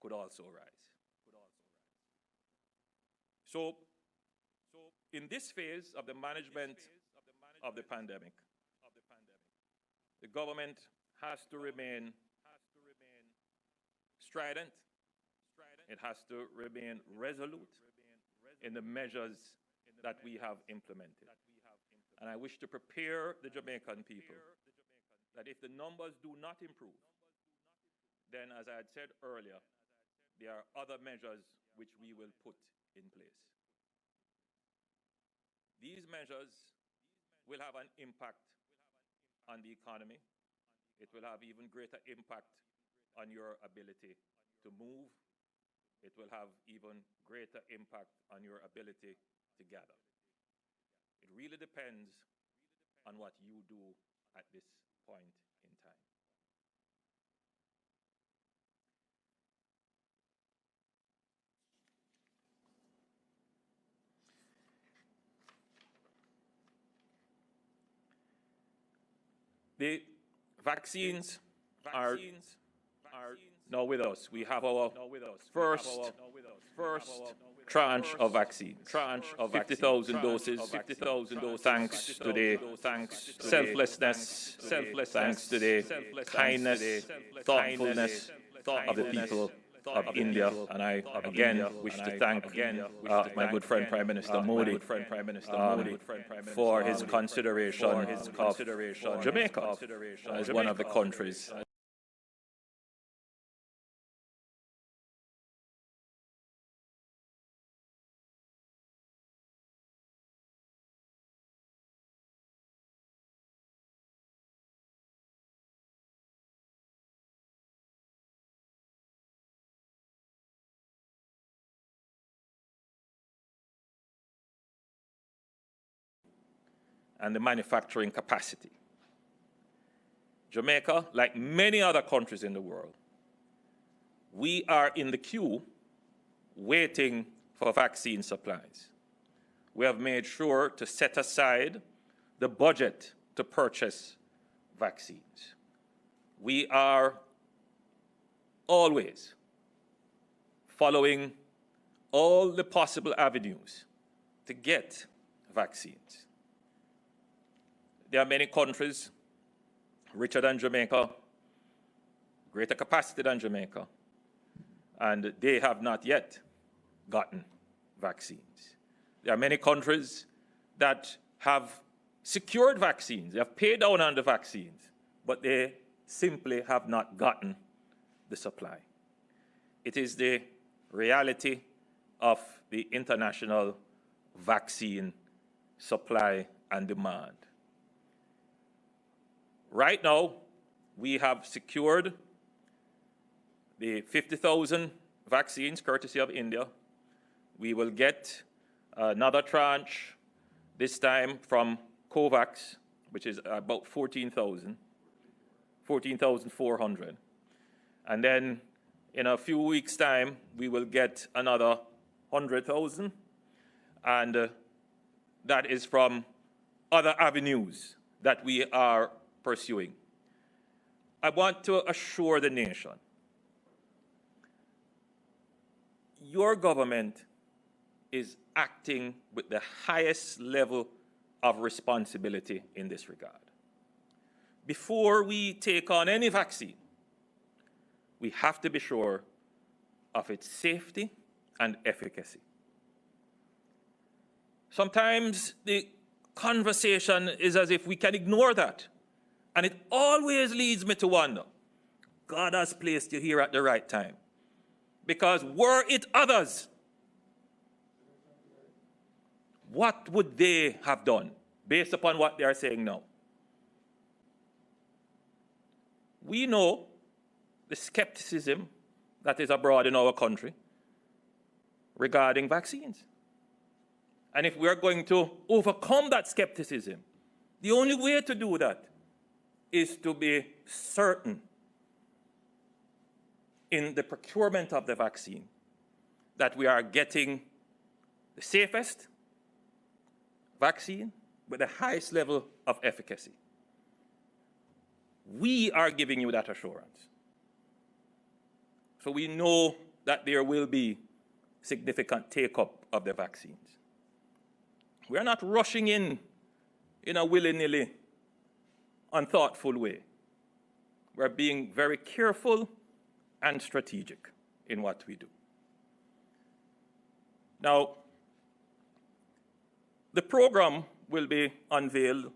could also rise. So, in this phase of the management of the pandemic, the government has to remain strident. It has to remain resolute in the measures that we have implemented. And I wish to prepare the Jamaican people that if the numbers do not improve, then, as I had said earlier, there are other measures which we will put in place. These measures will have an impact on the economy. It will have even greater impact on your ability to move. It will have even greater impact on your ability to gather. It really depends on what you do at this point in time. The vaccines are now with us. We have our first tranche of vaccine. 50,000 doses. 50,000 doses. Thanks to the selflessness, thanks to the kindness, thoughtfulness of the people of India, and I again wish to thank my good friend Prime Minister Modi for his consideration of Jamaica as one of the countries. And the manufacturing capacity. Jamaica, like many other countries in the world, we are in the queue waiting for vaccine supplies. We have made sure to set aside the budget to purchase vaccines. We are always following all the possible avenues to get vaccines. There are many countries richer than Jamaica, greater capacity than Jamaica, and they have not yet gotten vaccines. There are many countries that have secured vaccines, they have paid down on the vaccines, but they simply have not gotten the supply. It is the reality of the international vaccine supply and demand. Right now, we have secured the 50,000 vaccines courtesy of India. We will get another tranche, this time from COVAX, which is about 14,400. And then in a few weeks' time, we will get another 100,000. And that is from other avenues that we are pursuing. I want to assure the nation, your government is acting with the highest level of responsibility in this regard. Before we take on any vaccine, we have to be sure of its safety and efficacy. Sometimes the conversation is as if we can ignore that. And it always leads me to wonder, God has placed you here at the right time. Because were it others, what would they have done based upon what they are saying now? We know the skepticism that is abroad in our country regarding vaccines. And if we are going to overcome that skepticism, the only way to do that is to be certain in the procurement of the vaccine that we are getting the safest vaccine with the highest level of efficacy. We are giving you that assurance. So we know that there will be significant take-up of the vaccines. We are not rushing in a willy-nilly, unthoughtful way. We're being very careful and strategic in what we do. Now, the program will be unveiled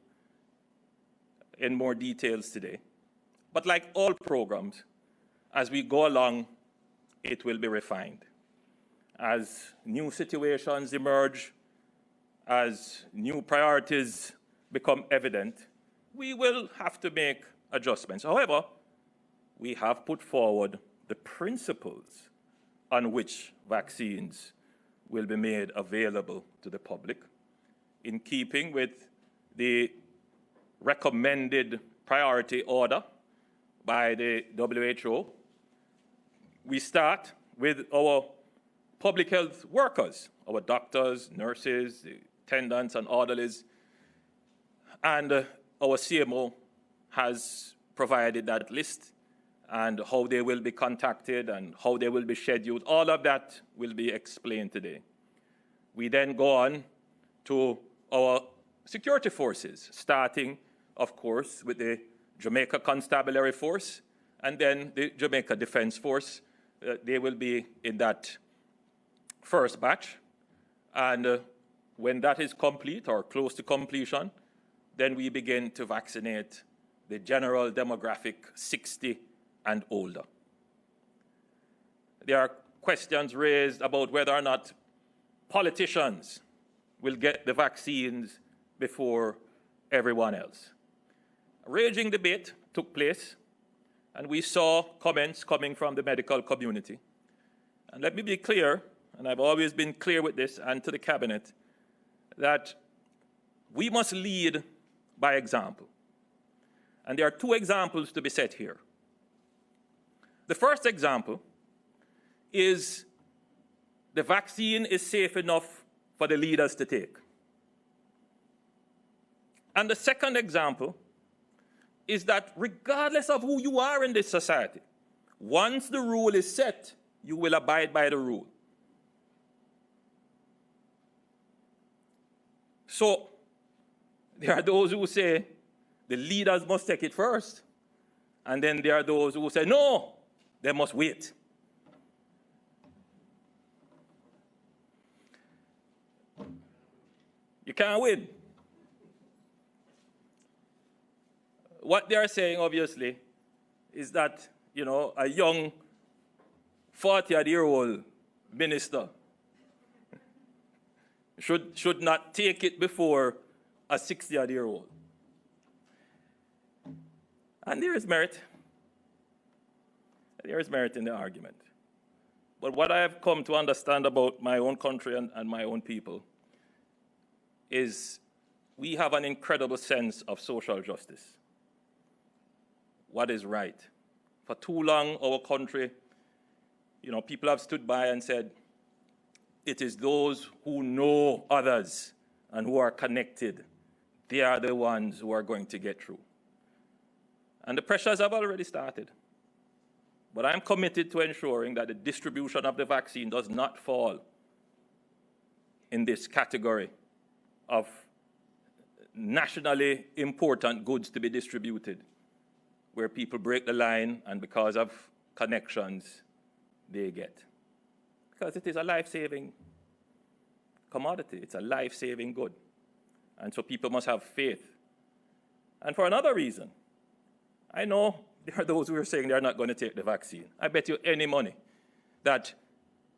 in more details today. But like all programs, as we go along, it will be refined. As new situations emerge, as new priorities become evident, we will have to make adjustments. However, we have put forward the principles on which vaccines will be made available to the public in keeping with the recommended priority order by the WHO. We start with our public health workers, our doctors, nurses, the attendants and orderlies, and our CMO has provided that list and how they will be contacted and how they will be scheduled. All of that will be explained today. We then go on to our security forces, starting, of course, with the Jamaica Constabulary Force and then the Jamaica Defense Force. They will be in that first batch. And when that is complete or close to completion, then we begin to vaccinate the general demographic 60 and older. There are questions raised about whether or not politicians will get the vaccines before everyone else. A raging debate took place, and we saw comments coming from the medical community. And let me be clear, and I've always been clear with this and to the cabinet, that we must lead by example. And there are two examples to be set here. The first example is the vaccine is safe enough for the leaders to take. And the second example is that regardless of who you are in this society, once the rule is set, you will abide by the rule. So there are those who say the leaders must take it first, and then there are those who say, no, they must wait. You can't win. What they are saying, obviously, is that, a young 40-year-old minister should not take it before a 60-year-old. And there is merit. There is merit in the argument. But what I have come to understand about my own country and my own people is we have an incredible sense of social justice. What is right? For too long, our country, people have stood by and said, it is those who know others and who are connected. They are the ones who are going to get through. And the pressures have already started. But I'm committed to ensuring that the distribution of the vaccine does not fall in this category of nationally important goods to be distributed, where people break the line and because of connections, they get. Because it is a life-saving commodity. It's a life-saving good. And so people must have faith. And for another reason, I know there are those who are saying they're not going to take the vaccine. I bet you any money that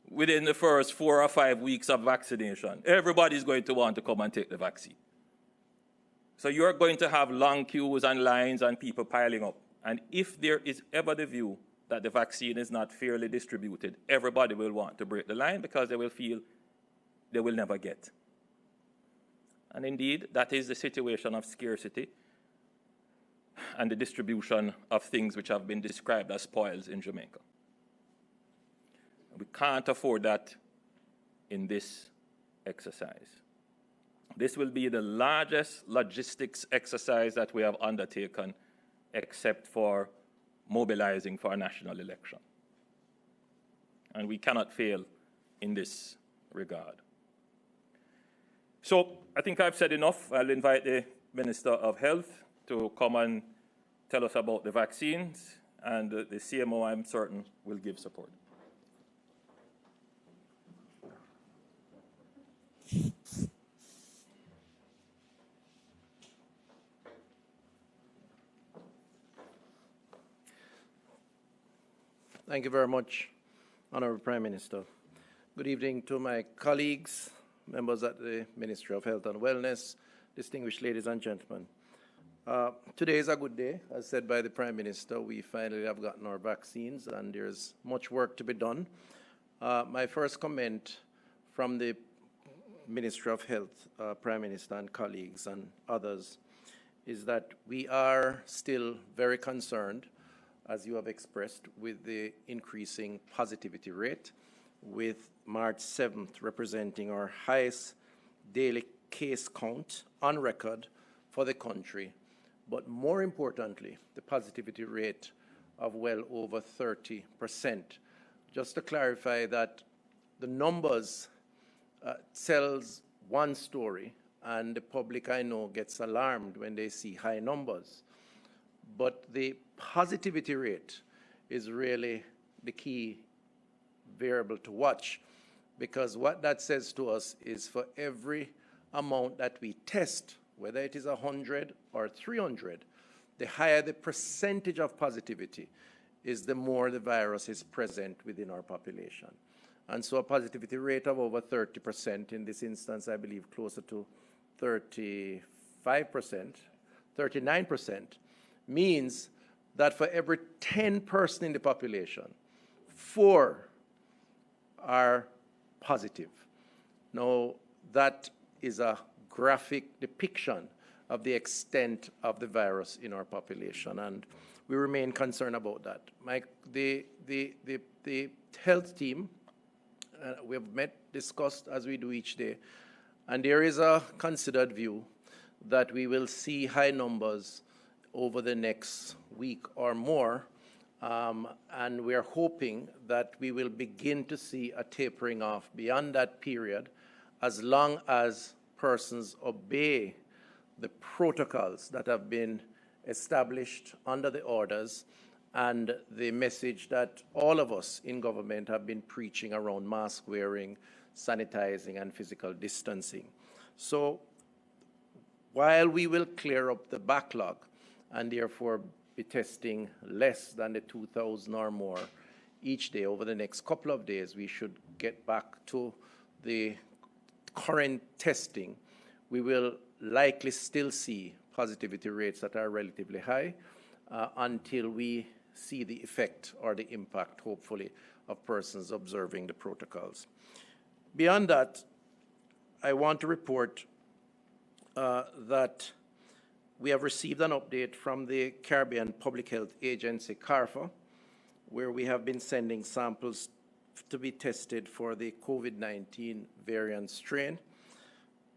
within the first 4 or 5 weeks of vaccination, everybody's going to want to come and take the vaccine. So you're going to have long queues and lines and people piling up. And if there is ever the view that the vaccine is not fairly distributed, everybody will want to break the line because they will feel they will never get. And indeed, that is the situation of scarcity and the distribution of things which have been described as spoils in Jamaica. We can't afford that in this exercise. This will be the largest logistics exercise that we have undertaken except for mobilizing for a national election. and we cannot fail in this regard. So I think I've said enough. I'll invite the Minister of Health to come and tell us about the vaccines, and the CMO, I'm certain, will give support. Thank you very much, Honourable Prime Minister. Good evening to my colleagues, members at the Ministry of Health and Wellness, distinguished ladies and gentlemen. Today is a good day. As said by the Prime Minister, we finally have gotten our vaccines, and there's much work to be done. My first comment from the Ministry of Health, Prime Minister and colleagues and others, is that we are still very concerned, as you have expressed, with the increasing positivity rate, with March 7th representing our highest daily case count on record for the country, but more importantly, the positivity rate of well over 30%. Just to clarify that the numbers tells one story, and the public, I know, gets alarmed when they see high numbers. But the positivity rate is really the key variable to watch, because what that says to us is for every amount that we test, whether it is 100 or 300, the higher the percentage of positivity is, the more the virus is present within our population. And so a positivity rate of over 30%, in this instance, I believe closer to 35%, 39%, means that for every 10 persons in the population, 4 are positive. Now, that is a graphic depiction of the extent of the virus in our population, and we remain concerned about that. The health team, we have met, discussed, as we do each day, and there is a considered view that we will see high numbers over the next week or more, and we are hoping that we will begin to see a tapering off beyond that period, as long as persons obey the protocols that have been established under the orders and the message that all of us in government have been preaching around mask wearing, sanitizing, and physical distancing. So while we will clear up the backlog and therefore be testing less than the 2,000 or more each day over the next couple of days, we should get back to the current testing. We will likely still see positivity rates that are relatively high until we see the effect or the impact, hopefully, of persons observing the protocols. Beyond that, I want to report that we have received an update from the Caribbean Public Health Agency, CARPHA, where we have been sending samples to be tested for the COVID-19 variant strain.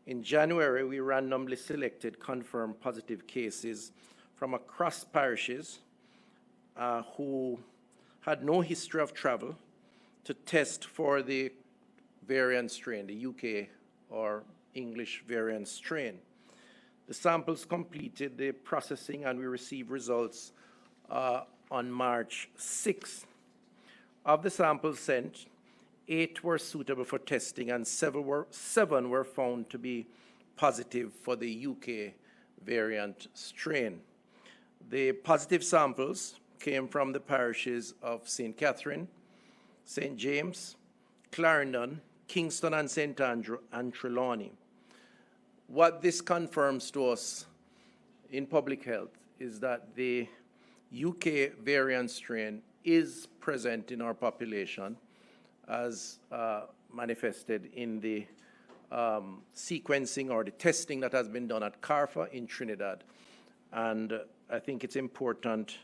In January, we randomly selected confirmed positive cases from across parishes who had no history of travel to test for the variant strain, the UK or English variant strain. The samples completed the processing and we received results on March 6th. Of the samples sent, 8 were suitable for testing and 7 were found to be positive for the UK variant strain. The positive samples came from the parishes of St. Catherine, St. James, Clarendon, Kingston and St. Andrew, and Trelawney. What this confirms to us in public health is that the UK variant strain is present in our population, as manifested in the sequencing or the testing that has been done at CARPHA in Trinidad. And I think it's important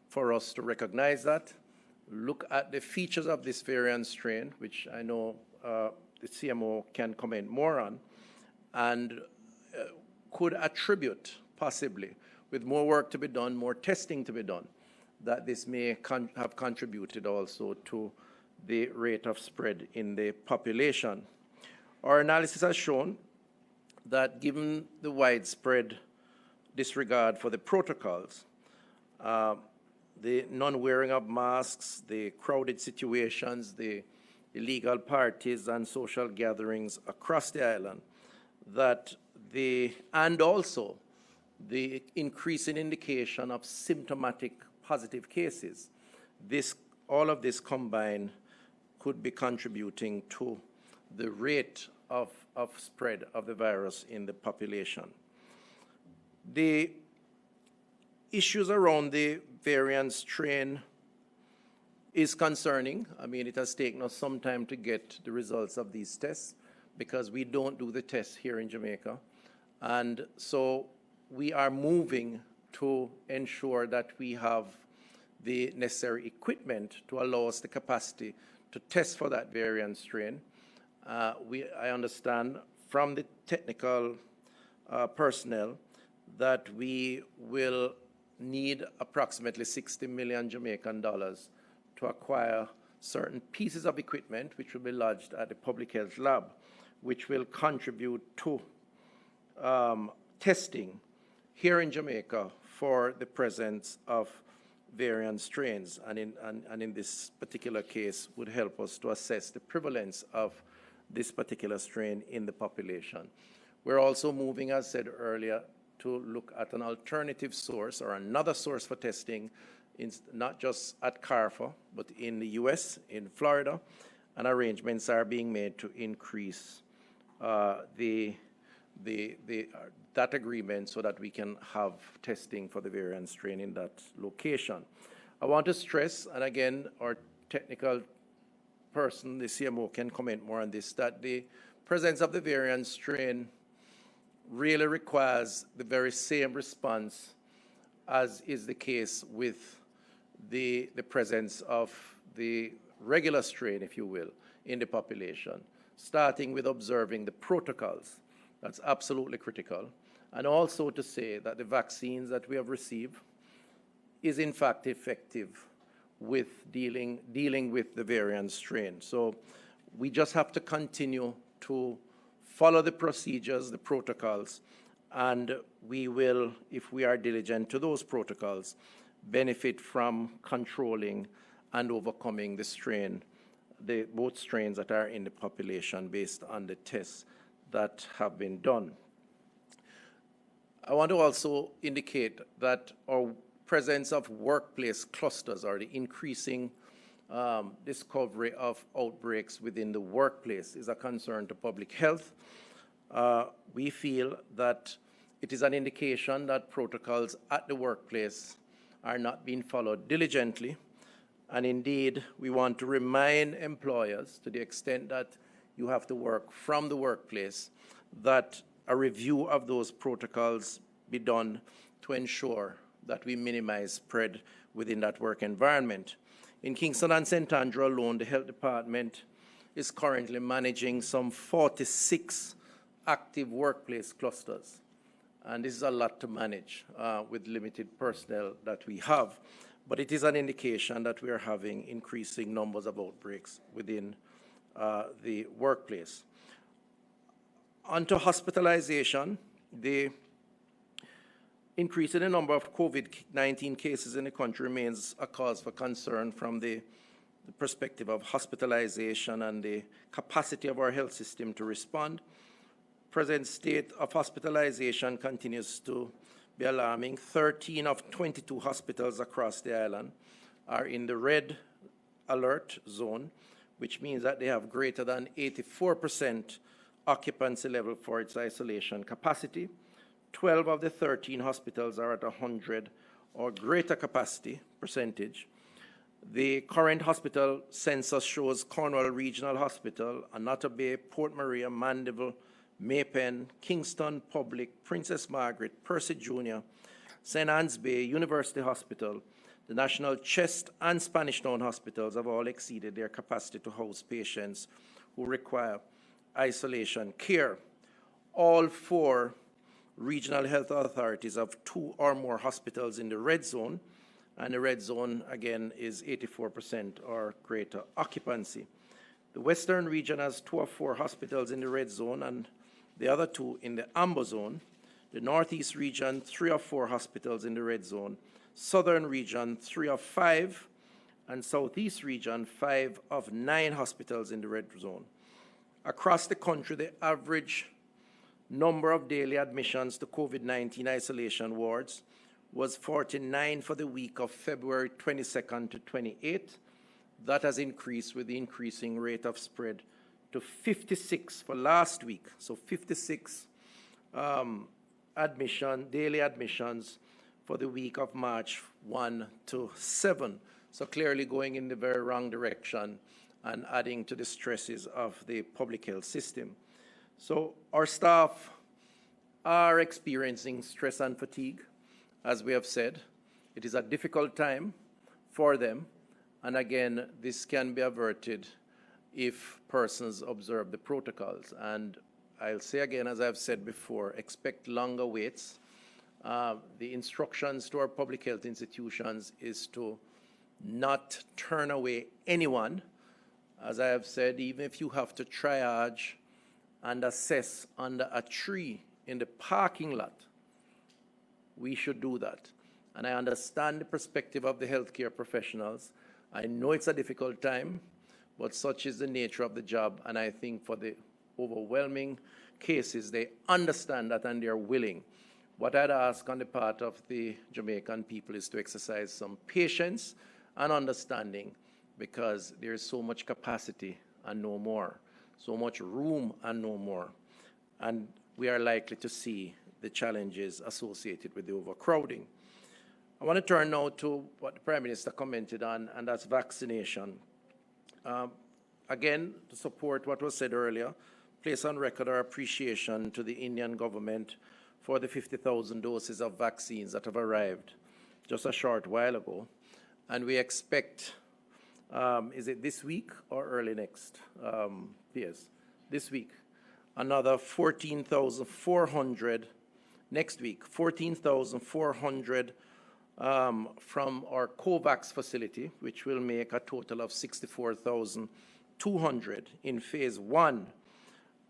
for us to recognize that, look at the features of this variant strain, which I know the CMO can comment more on, and could attribute, possibly, with more work to be done, more testing to be done, that this may have contributed also to the rate of spread in the population. Our analysis has shown that given the widespread disregard for the protocols, the non-wearing of masks, the crowded situations, the illegal parties and social gatherings across the island, and also the increasing indication of symptomatic positive cases, all of this combined could be contributing to the rate of spread of the virus in the population. The issues around the variant strain is concerning. I mean, it has taken us some time to get the results of these tests because we don't do the tests here in Jamaica. And so we are moving to ensure that we have the necessary equipment to allow us the capacity to test for that variant strain. I understand from the technical personnel that we will need approximately 60 million Jamaican dollars to acquire certain pieces of equipment which will be lodged at the public health lab, which will contribute to testing here in Jamaica for the presence of variant strains, and in this particular case would help us to assess the prevalence of this particular strain in the population. We're also moving, as said earlier, to look at an alternative source or another source for testing, not just at CARFA, but in the US, in Florida, and arrangements are being made to increase that agreement so that we can have testing for the variant strain in that location. I want to stress, and again, our technical person, the CMO, can comment more on this, that the presence of the variant strain really requires the very same response as is the case with the presence of the regular strain, if you will, in the population, starting with observing the protocols. That's absolutely critical. And also to say that the vaccines that we have received is in fact effective with dealing with the variant strain. So we just have to continue to follow the procedures, the protocols, and we will, if we are diligent to those protocols, benefit from controlling and overcoming the strain, both strains that are in the population based on the tests that have been done. I want to also indicate that our presence of workplace clusters, or the increasing discovery of outbreaks within the workplace, is a concern to public health. We feel that it is an indication that protocols at the workplace are not being followed diligently. And indeed, we want to remind employers, to the extent that you have to work from the workplace, that a review of those protocols be done to ensure that we minimize spread within that work environment. In Kingston and St. Andrew alone, the health department is currently managing some 46 active workplace clusters. And this is a lot to manage with limited personnel that we have. But it is an indication that we are having increasing numbers of outbreaks within the workplace. Onto hospitalization, the increase in the number of COVID-19 cases in the country remains a cause for concern from the perspective of hospitalization and the capacity of our health system to respond. Present state of hospitalization continues to be alarming. 13 of 22 hospitals across the island are in the red alert zone, which means that they have greater than 84% occupancy level for its isolation capacity. 12 of the 13 hospitals are at 100 or greater capacity percentage. The current hospital census shows Cornwall Regional Hospital, Annotto Bay, Port Maria, Mandeville, Maypen, Kingston Public, Princess Margaret, Percy Jr., St. Anne's Bay, University Hospital, the National Chest and Spanish Town hospitals have all exceeded their capacity to house patients who require isolation care. All 4 regional health authorities have 2 or more hospitals in the red zone, and the red zone, again, is 84% or greater occupancy. The western region has 2 of 4 hospitals in the red zone and the other 2 in the amber zone. The northeast region, 3 of 4 hospitals in the red zone. Southern region, 3 of 5. And southeast region, 5 of 9 hospitals in the red zone. Across the country, the average number of daily admissions to COVID-19 isolation wards was 49 for the week of February 22nd to 28th. That has increased with the increasing rate of spread to 56 for last week. So 56 daily admissions for the week of March 1 to 7. So clearly going in the very wrong direction and adding to the stresses of the public health system. So our staff are experiencing stress and fatigue, as we have said. It is a difficult time for them. And again, this can be averted if persons observe the protocols. And I'll say again, as I've said before, expect longer waits. The instructions to our public health institutions is to not turn away anyone. As I have said, even if you have to triage and assess under a tree in the parking lot, we should do that. And I understand the perspective of the healthcare professionals. I know it's a difficult time, but such is the nature of the job. And I think for the overwhelming cases, they understand that and they're willing. What I'd ask on the part of the Jamaican people is to exercise some patience and understanding, because there is so much capacity and no more, so much room and no more. And we are likely to see the challenges associated with the overcrowding. I want to turn now to what the Prime Minister commented on, and that's vaccination. Again, to support what was said earlier, place on record our appreciation to the Indian government for the 50,000 doses of vaccines that have arrived just a short while ago. And we expect, is it this week or early next? Yes, this week. Another 14,400 next week, 14,400 from our COVAX facility, which will make a total of 64,200 in phase 1.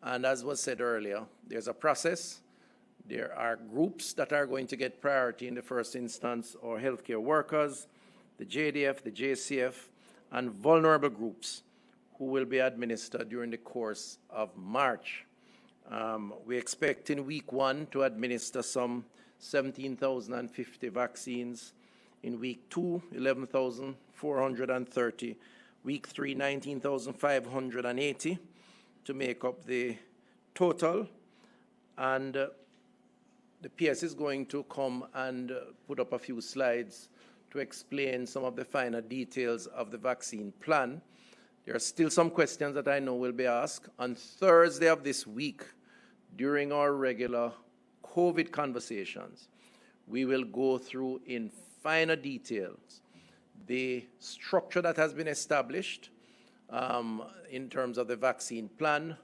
And as was said earlier, there's a process. There are groups that are going to get priority in the first instance, or healthcare workers, the JDF, the JCF, and vulnerable groups who will be administered during the course of March. We expect in week 1 to administer some 17,050 vaccines. In week 2, 11,430. Week 3, 19,580 to make up the total. And the PS is going to come and put up a few slides to explain some of the finer details of the vaccine plan. There are still some questions that I know will be asked. On Thursday of this week, during our regular COVID conversations, we will go through in finer details the structure that has been established in terms of the vaccine plan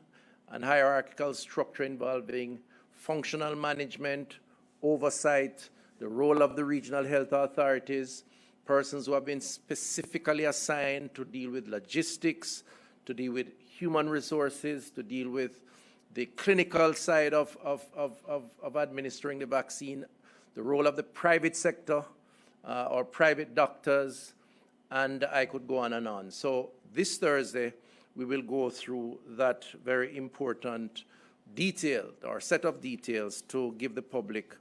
and hierarchical structure involving functional management, oversight, the role of the regional health authorities, persons who have been specifically assigned to deal with logistics, to deal with human resources, to deal with the clinical side of administering the vaccine, the role of the private sector or private doctors, and I could go on and on. So this Thursday, we will go through that very important detail or set of details to give the public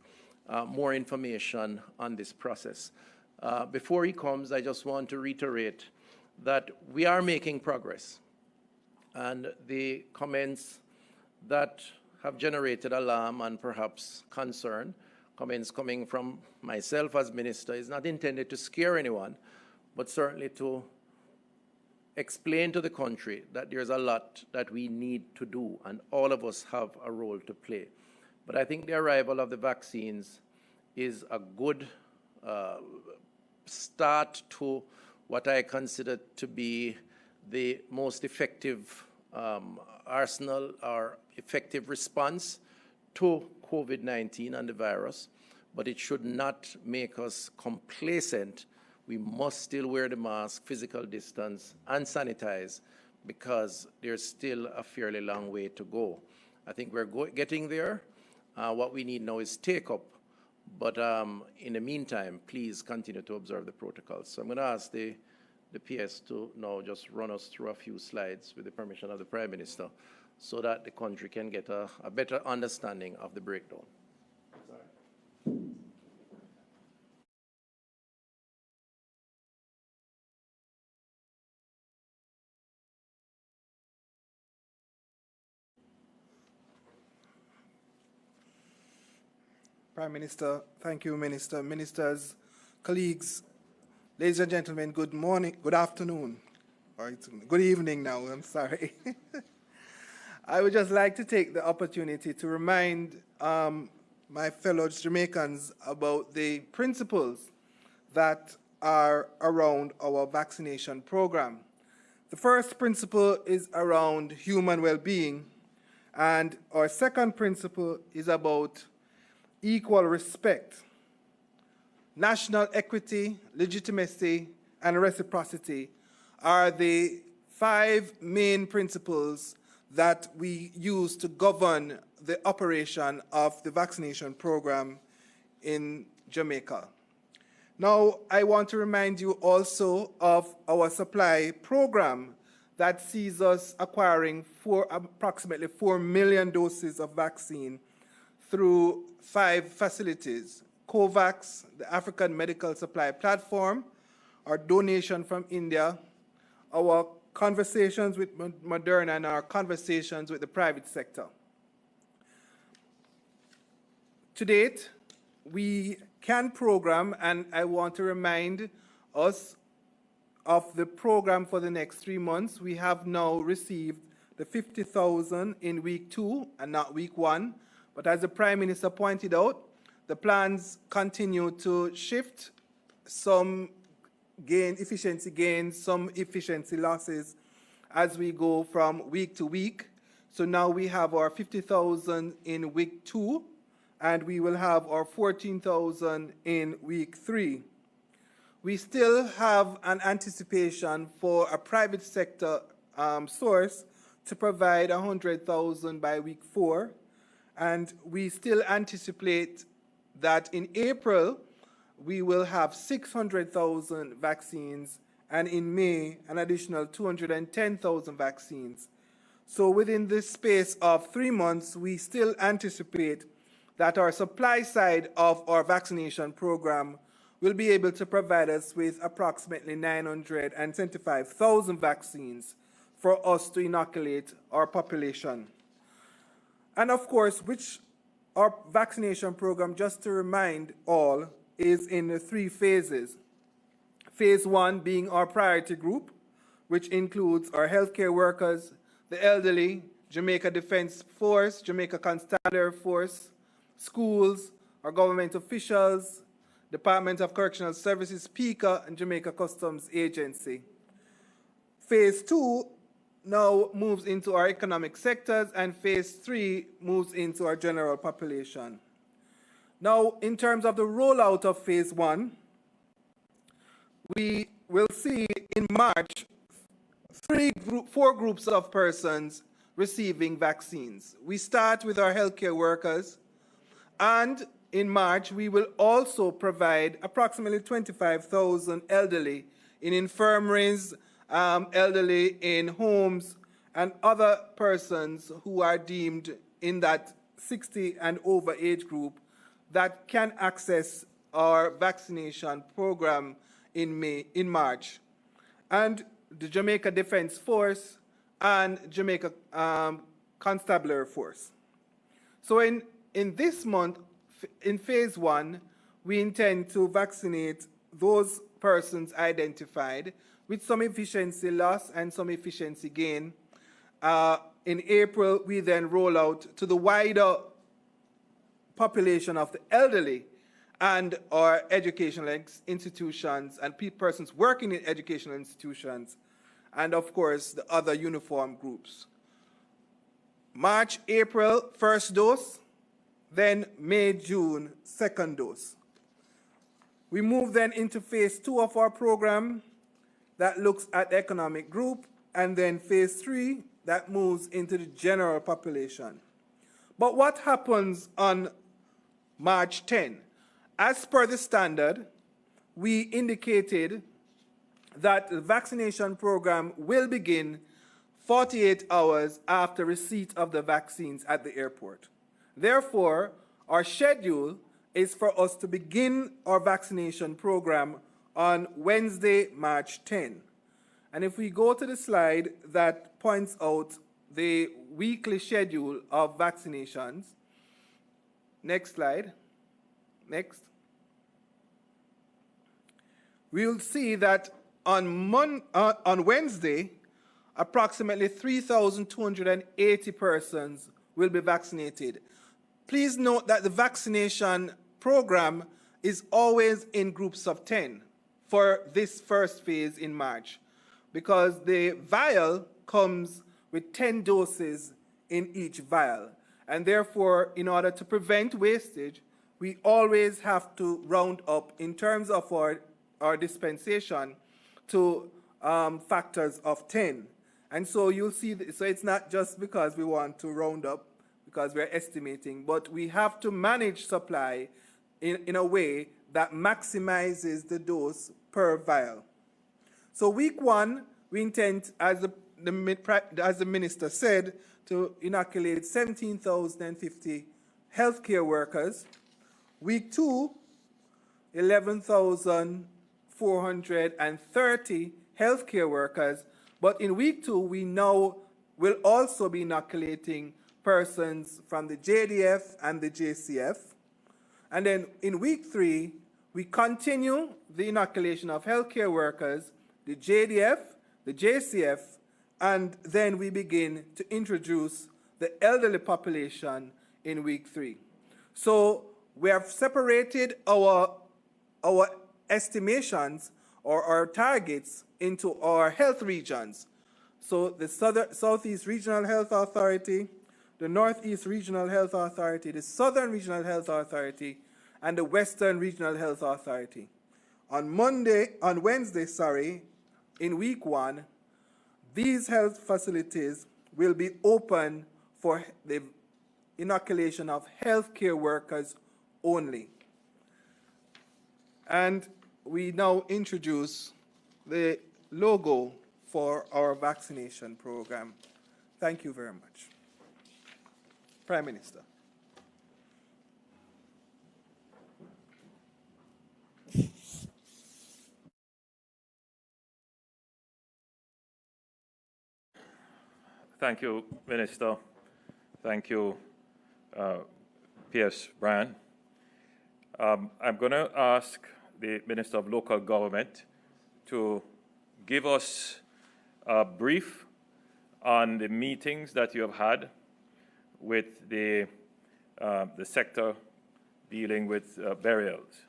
more information on this process. Before he comes, I just want to reiterate that we are making progress, and the comments that have generated alarm and perhaps concern, comments coming from myself as minister, is not intended to scare anyone, but certainly to explain to the country that there's a lot that we need to do, and all of us have a role to play. But I think the arrival of the vaccines is a good start to what I consider to be the most effective arsenal or effective response to COVID-19 and the virus, but it should not make us complacent we must still wear the mask, physical distance, and sanitize, because there's still a fairly long way to go. I think we're getting there. What we need now is take up. But in the meantime, please continue to observe the protocols. So I'm going to ask the PS to now just run us through a few slides with the permission of the Prime Minister, so that the country can get a better understanding of the breakdown. Prime Minister, thank you, Minister. Ministers, colleagues, ladies and gentlemen, good morning, good afternoon, or good evening now, I'm sorry. I would just like to take the opportunity to remind my fellow Jamaicans about the principles that are around our vaccination program. The first principle is around human well-being, and our second principle is about equal respect. National equity, legitimacy, and reciprocity are the 5 main principles that we use to govern the operation of the vaccination program in Jamaica. Now, I want to remind you also of our supply program that sees us acquiring approximately 4 million doses of vaccine through 5 facilities: COVAX, the African Medical Supply Platform, our donation from India, our conversations with Moderna, and our conversations with the private sector. To date, we can program, and I want to remind us of the program for the next 3 months. We have now received the 50,000 in week 2 and not week 1. But as the Prime Minister pointed out, the plans continue to shift, some efficiency gains, some efficiency losses as we go from week to week. So now we have our 50,000 in week 2, and we will have our 14,000 in week 3. We still have an anticipation for a private sector source to provide 100,000 by week 4. And we still anticipate that in April, we will have 600,000 vaccines, and in May, an additional 210,000 vaccines. So within this space of 3 months, we still anticipate that our supply side of our vaccination program will be able to provide us with approximately 975,000 vaccines for us to inoculate our population. And of course, our vaccination program, just to remind all, is in the 3 phases. Phase 1 being our priority group, which includes our healthcare workers, the elderly, Jamaica Defense Force, Jamaica Constabulary Force, schools, our government officials, Department of Correctional Services, PICA, and Jamaica Customs Agency. Phase 2 now moves into our economic sectors, and phase 3 moves into our general population. Now, in terms of the rollout of phase 1, we will see in March 4 groups of persons receiving vaccines. We start with our healthcare workers, and in March we will also provide approximately 25,000 elderly in infirmaries, elderly in homes, and other persons who are deemed in that 60 and over age group that can access our vaccination program in March. And the Jamaica Defense Force and Jamaica Constabulary Force. So in this month, in phase 1, we intend to vaccinate those persons identified with some efficiency loss and some efficiency gain. In April, we then roll out to the wider population of the elderly and our educational institutions and persons working in educational institutions, and of course the other uniform groups. March, April, first dose, then May, June, second dose. We move then into phase 2 of our program that looks at the economic group, and then phase 3 that moves into the general population. But what happens on March 10? As per the standard, we indicated that the vaccination program will begin 48 hours after receipt of the vaccines at the airport. Therefore, our schedule is for us to begin our vaccination program on Wednesday, March 10. And if we go to the slide that points out the weekly schedule of vaccinations, next slide, next, we'll see that on Wednesday, approximately 3,280 persons will be vaccinated. Please note that the vaccination program is always in groups of 10 for this first phase in March, because the vial comes with 10 doses in each vial. And therefore, in order to prevent wastage, we always have to round up in terms of our dispensation to factors of 10. And so you'll see, so it's not just because we want to round up, because we're estimating, but we have to manage supply in a way that maximizes the dose per vial. So week 1, we intend, as the minister said, to inoculate 17,050 healthcare workers. Week 2, 11,430 healthcare workers. But in week 2, we now will also be inoculating persons from the JDF and the JCF. And then in week 3, we continue the inoculation of healthcare workers, the JDF, the JCF, and then we begin to introduce the elderly population in week 3. So we have separated our estimations or our targets into our health regions. So the Southeast Regional Health Authority, the Northeast Regional Health Authority, the Southern Regional Health Authority, and the Western Regional Health Authority. On Wednesday, in week 1, these health facilities will be open for the inoculation of healthcare workers only. And we now introduce the logo for our vaccination program. Thank you very much. Prime Minister. Thank you, Minister. Thank you, Pierce Bryan. I'm going to ask the Minister of Local Government to give us a brief on the meetings that you have had with the sector dealing with burials.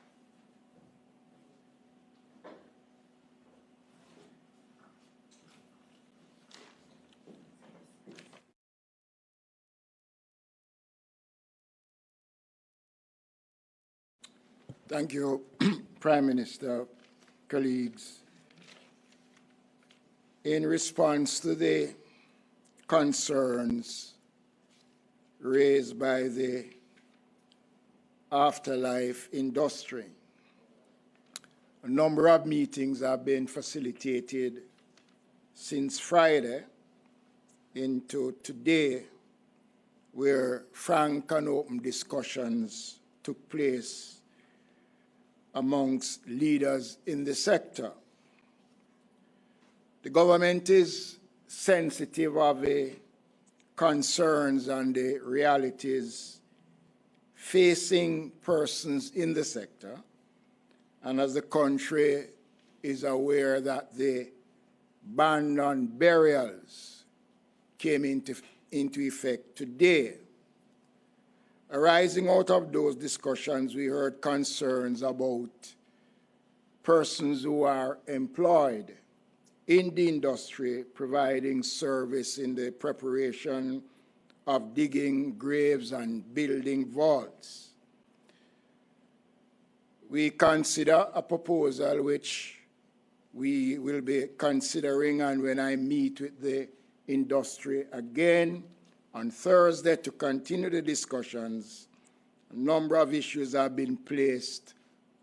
Thank you, Prime Minister, colleagues. In response to the concerns raised by the afterlife industry, a number of meetings have been facilitated since Friday into today, where frank and open discussions took place amongst leaders in the sector. The government is sensitive of the concerns and the realities facing persons in the sector, and as the country is aware that the ban on burials came into effect today. Arising out of those discussions, we heard concerns about persons who are employed in the industry providing service in the preparation of digging graves and building vaults. we consider a proposal which we will be considering, and when I meet with the industry again on Thursday to continue the discussions, a number of issues have been placed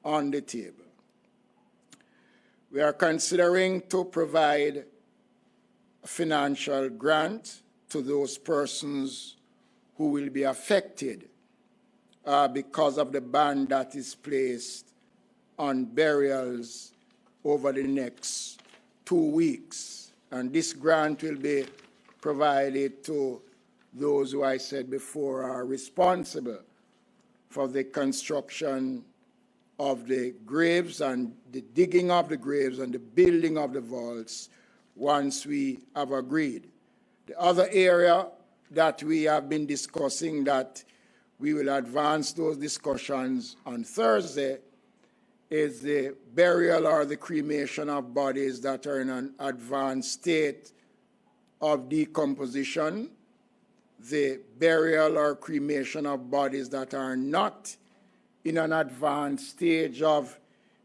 on the table. We are considering to provide a financial grant to those persons who will be affected because of the ban that is placed on burials over the next 2 weeks. And this grant will be provided to those who I said before are responsible for the construction of the graves and the digging of the graves and the building of the vaults once we have agreed. The other area that we have been discussing that we will advance those discussions on Thursday is the burial or the cremation of bodies that are in an advanced state of decomposition, the burial or cremation of bodies that are not in an advanced stage of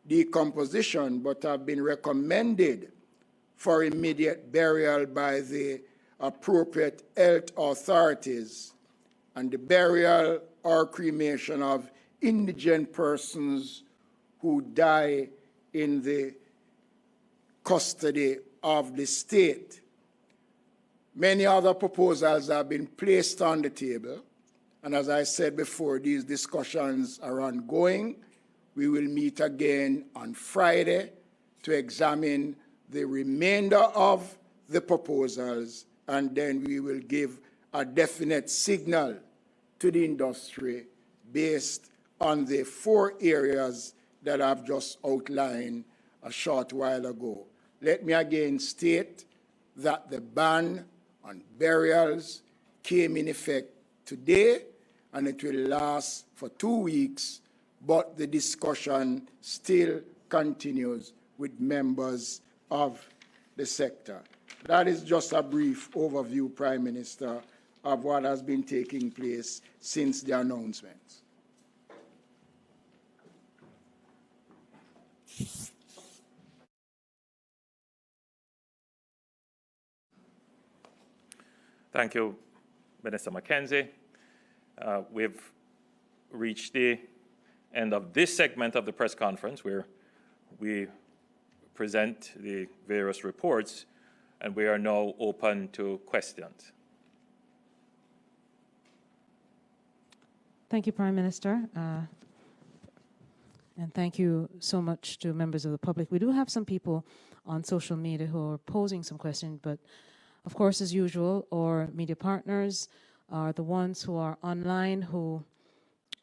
decomposition but have been recommended for immediate burial by the appropriate health authorities, and the burial or cremation of indigent persons who die in the custody of the state. Many other proposals have been placed on the table, and as I said before, these discussions are ongoing. We will meet again on Friday to examine the remainder of the proposals, and then we will give a definite signal to the industry based on the 4 areas that I've just outlined a short while ago. Let me again state that the ban on burials came in effect today, and it will last for 2 weeks, but the discussion still continues with members of the sector. That is just a brief overview, Prime Minister, of what has been taking place since the announcements. Thank you, Minister Mackenzie. We've reached the end of this segment of the press conference where we present the various reports, and we are now open to questions. Thank you, Prime Minister. And thank you so much to members of the public. We do have some people on social media who are posing some questions, but of course, as usual, our media partners are the ones who are online who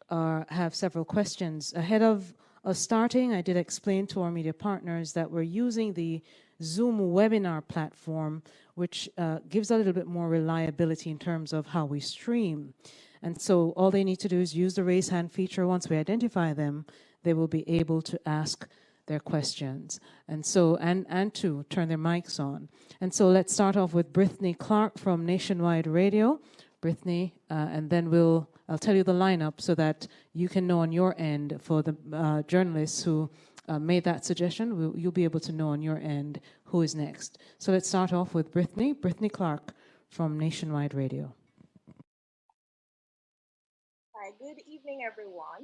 have several questions. Ahead of us starting, I did explain to our media partners that we're using the Zoom webinar platform, which gives a little bit more reliability in terms of how we stream. And so all they need to do is use the raise hand feature. Once we identify them, they will be able to ask their questions, and so and to turn their mics on. And so let's start off with Brittany Clark from Nationwide Radio. Brittany, and then I'll tell you the lineup so that you can know on your end for the journalists who made that suggestion. You'll be able to know on your end who is next. So let's start off with Brittany Clark from Nationwide Radio. Hi, good evening, everyone.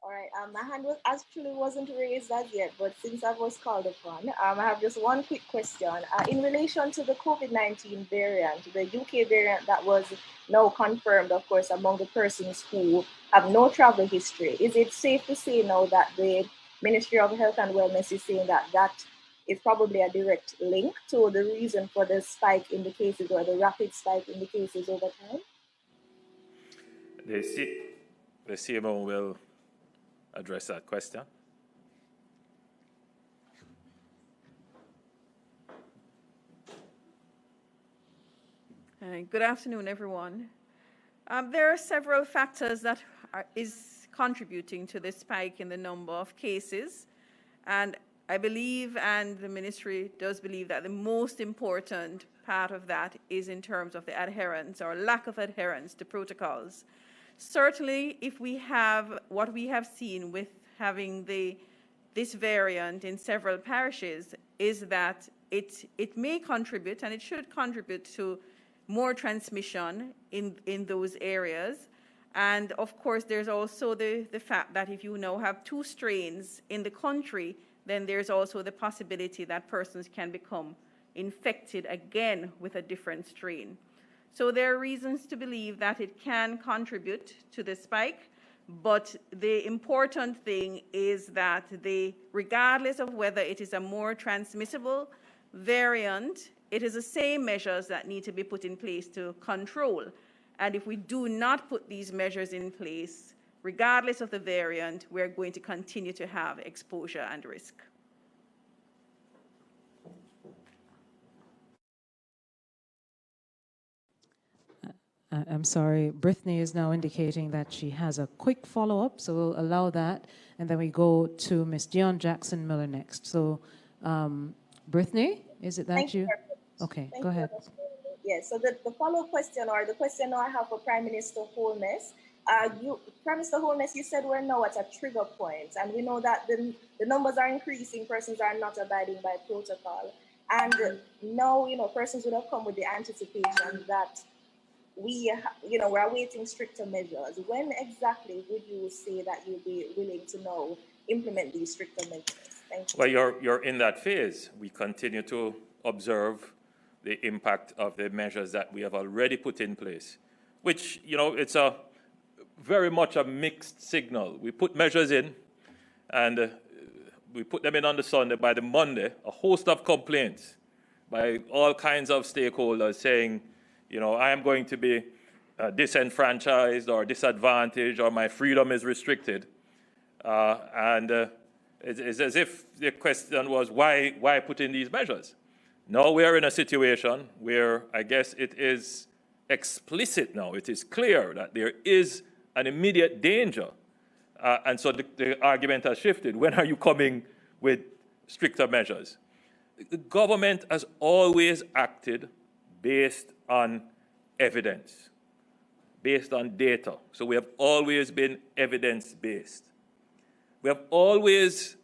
All right, my hand wasn't raised as yet, but since I was called upon, I have just one quick question. In relation to the COVID-19 variant, the UK variant that was now confirmed, of course, among the persons who have no travel history, is it safe to say now that the Ministry of Health and Wellness is saying that that is probably a direct link to the reason for the spike in the cases or the rapid spike in the cases over time? The CMO will address that question. Good afternoon, everyone. There are several factors that is contributing to the spike in the number of cases, and I believe, and the ministry does believe, that the most important part of that is in terms of the adherence or lack of adherence to protocols. Certainly, if we have what we have seen with having this variant in several parishes is that it may contribute, and it should contribute, to more transmission in those areas. And of course, there's also the fact that if you now have 2 strains in the country, then there's also the possibility that persons can become infected again with a different strain. So there are reasons to believe that it can contribute to the spike, but the important thing is that regardless of whether it is a more transmissible variant, it is the same measures that need to be put in place to control. And if we do not put these measures in place, regardless of the variant, we're going to continue to have exposure and risk. I'm sorry, Brittany is now indicating that she has a quick follow-up, so we'll allow that, and then we go to Ms. Dion Jackson Miller next. So, Brittany, is it that Thank you? Okay, Thank go ahead. Yes, so the follow-up question, or the question I have for Prime Minister Holness, Prime Minister Holness, you said we're now at a trigger point, and we know that the numbers are increasing, persons are not abiding by protocol, and now, persons would have come with the anticipation that we're awaiting stricter measures. When exactly would you say that you'll be willing to now implement these stricter measures? Thank you. Well, you're in that phase. We continue to observe the impact of the measures that we have already put in place, which, it's very much a mixed signal. We put measures in, and we put them in on the Sunday. By the Monday, a host of complaints by all kinds of stakeholders saying, I am going to be disenfranchised or disadvantaged, or my freedom is restricted. It's as if the question was, why put in these measures? Now we are in a situation where I guess it is explicit now. It is clear that there is an immediate danger. And so the argument has shifted. When are you coming with stricter measures? The government has always acted based on evidence, based on data. So we have always been evidence-based. We have always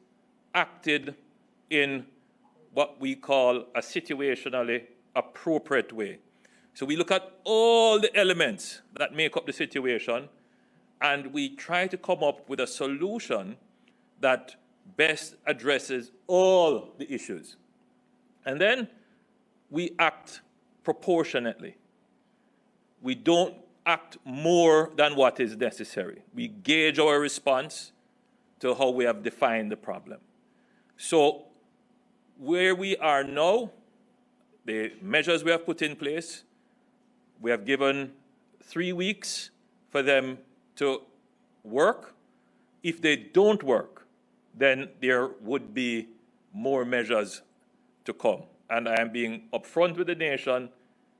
acted in what we call a situationally appropriate way. So we look at all the elements that make up the situation, and we try to come up with a solution that best addresses all the issues. And then we act proportionately. We don't act more than what is necessary. We gauge our response to how we have defined the problem. So where we are now, the measures we have put in place, we have given 3 weeks for them to work. If they don't work, then there would be more measures to come. And I am being upfront with the nation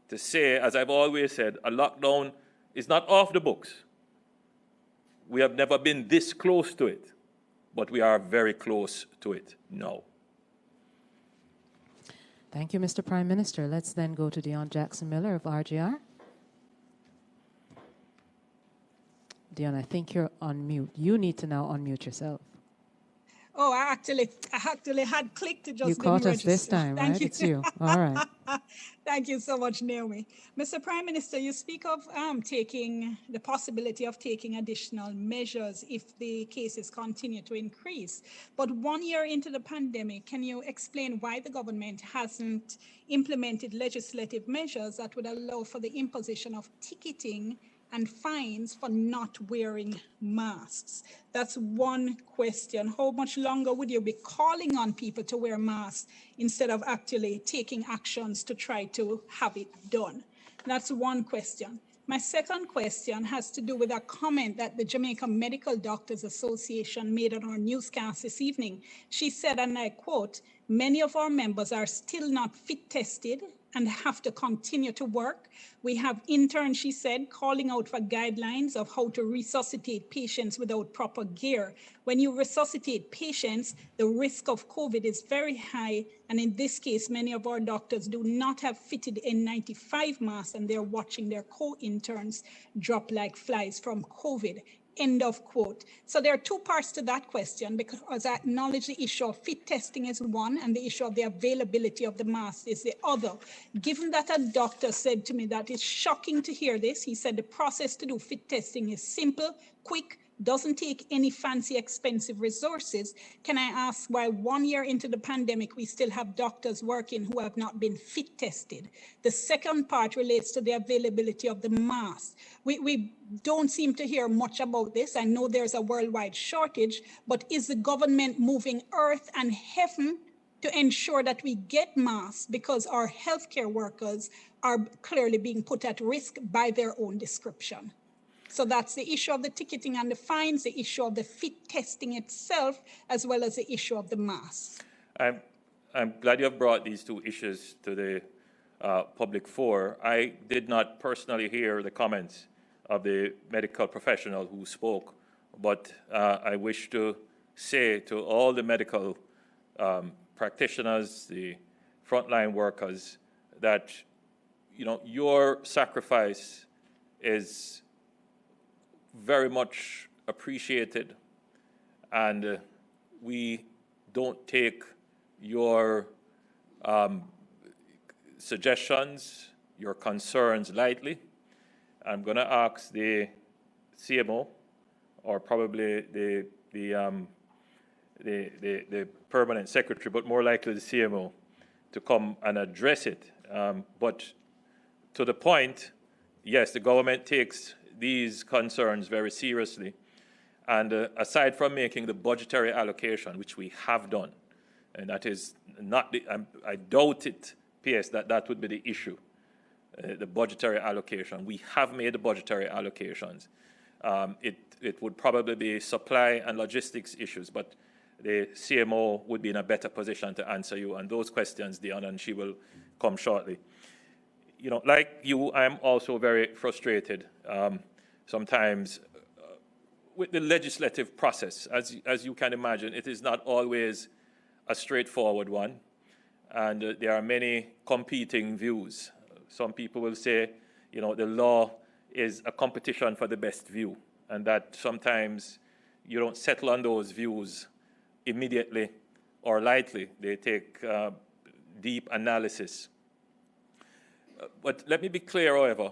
to say, as I've always said, a lockdown is not off the books. We have never been this close to it, but we are very close to it now. Thank you, Mr. Prime Minister. Let's then go to Dion Jackson Miller of RGR. Dion, I think you're on mute. You need to now unmute yourself. Oh, I actually had clicked to just You caught us this time, right? You. It's you. All right. Thank you so much, Naomi. Mr. Prime Minister, you speak of taking the possibility of taking additional measures if the cases continue to increase. But 1 year into the pandemic, can you explain why the government hasn't implemented legislative measures that would allow for the imposition of ticketing and fines for not wearing masks? That's one question. How much longer would you be calling on people to wear masks instead of actually taking actions to try to have it done? That's one question. My second question has to do with a comment that the Jamaica Medical Doctors Association made on our newscast this evening. She said, and I quote, "Many of our members are still not fit tested and have to continue to work. We have interns," she said, "calling out for guidelines of how to resuscitate patients without proper gear. When you resuscitate patients, the risk of COVID is very high. And in this case, many of our doctors do not have fitted N95 masks, and they're watching their co-interns drop like flies from COVID. End of quote. So there are two parts to that question, because I acknowledge the issue of fit testing is one and the issue of the availability of the mask is the other. Given that a doctor said to me that it's shocking to hear this, he said the process to do fit testing is simple, quick, doesn't take any fancy, expensive resources. Can I ask why 1 year into the pandemic, we still have doctors working who have not been fit tested? The second part relates to the availability of the mask. We don't seem to hear much about this. I know there's a worldwide shortage, but is the government moving earth and heaven to ensure that we get masks, because our healthcare workers are clearly being put at risk by their own description? So that's the issue of the ticketing and the fines, the issue of the fit testing itself, as well as the issue of the masks. I'm glad you have brought these two issues to the public fore. I did not personally hear the comments of the medical professional who spoke, but I wish to say to all the medical practitioners, the frontline workers, that your sacrifice is very much appreciated, and we don't take your suggestions, your concerns lightly. I'm going to ask the CMO, or probably the permanent secretary, but more likely the CMO, to come and address it. But to the point, yes, the government takes these concerns very seriously. And aside from making the budgetary allocation, which we have done, and that is not the, I doubt it, PS, that would be the issue, the budgetary allocation. We have made the budgetary allocations. It would probably be supply and logistics issues, but the CMO would be in a better position to answer you on those questions, Dion, and she will come shortly. Like you, I am also very frustrated sometimes with the legislative process. As you can imagine, it is not always a straightforward one, and there are many competing views. Some people will say, the law is a competition for the best view, and that sometimes you don't settle on those views immediately or lightly. They take deep analysis. But let me be clear, however,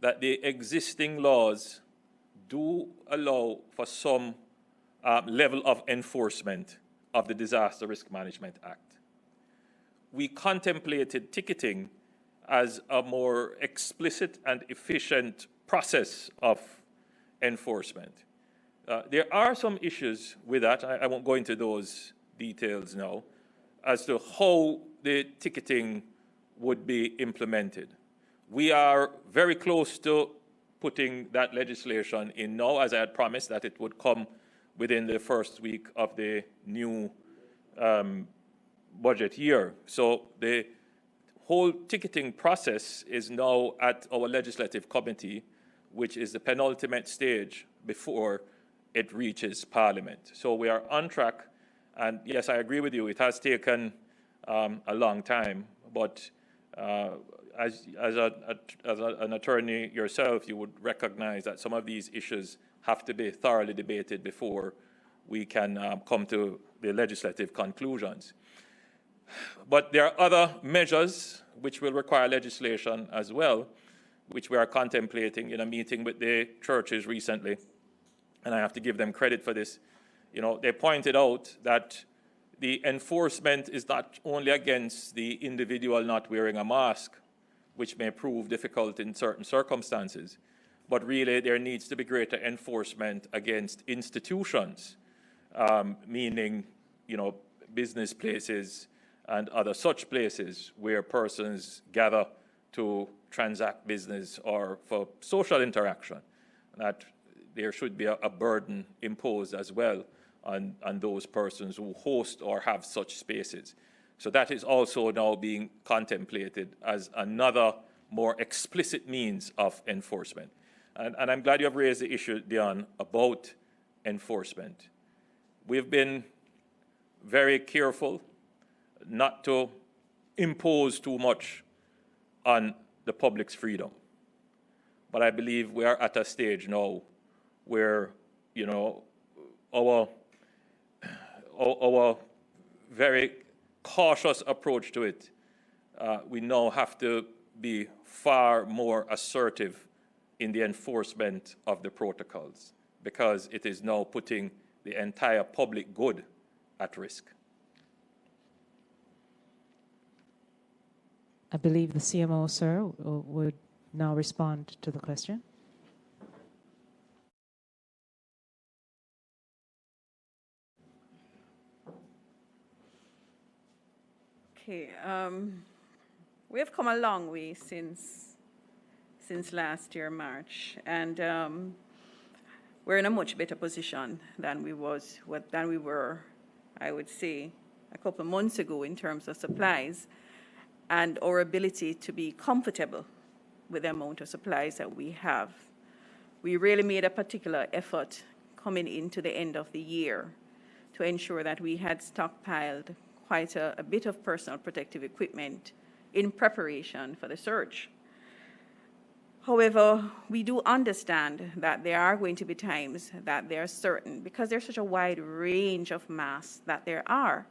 that the existing laws do allow for some level of enforcement of the Disaster Risk Management Act. We contemplated ticketing as a more explicit and efficient process of enforcement. There are some issues with that. I won't go into those details now as to how the ticketing would be implemented. We are very close to putting that legislation in now, as I had promised that it would come within the first week of the new budget year. So the whole ticketing process is now at our legislative committee, which is the penultimate stage before it reaches Parliament. So we are on track, and yes, I agree with you, it has taken a long time, but as an attorney yourself, you would recognize that some of these issues have to be thoroughly debated before we can come to the legislative conclusions. But there are other measures which will require legislation as well, which we are contemplating in a meeting with the churches recently. And I have to give them credit for this. They pointed out that the enforcement is not only against the individual not wearing a mask, which may prove difficult in certain circumstances, but really there needs to be greater enforcement against institutions, meaning, business places and other such places where persons gather to transact business or for social interaction, that there should be a burden imposed as well on those persons who host or have such spaces. So that is also now being contemplated as another more explicit means of enforcement. And I'm glad you have raised the issue, Dion, about enforcement. We've been very careful not to impose too much on the public's freedom. But I believe we are at a stage now where, you know, our very cautious approach to it, we now have to be far more assertive in the enforcement of the protocols, because it is now putting the entire public good at risk. I believe the CMO, sir, would now respond to the question. Okay, we have come a long way since last year, March, and we're in a much better position than we were, I would say, a couple of months ago in terms of supplies and our ability to be comfortable with the amount of supplies that we have. We really made a particular effort coming into the end of the year to ensure that we had stockpiled quite a bit of personal protective equipment in preparation for the surge. However, we do understand that there are going to be times that there are certain, because there's such a wide range of masks that there are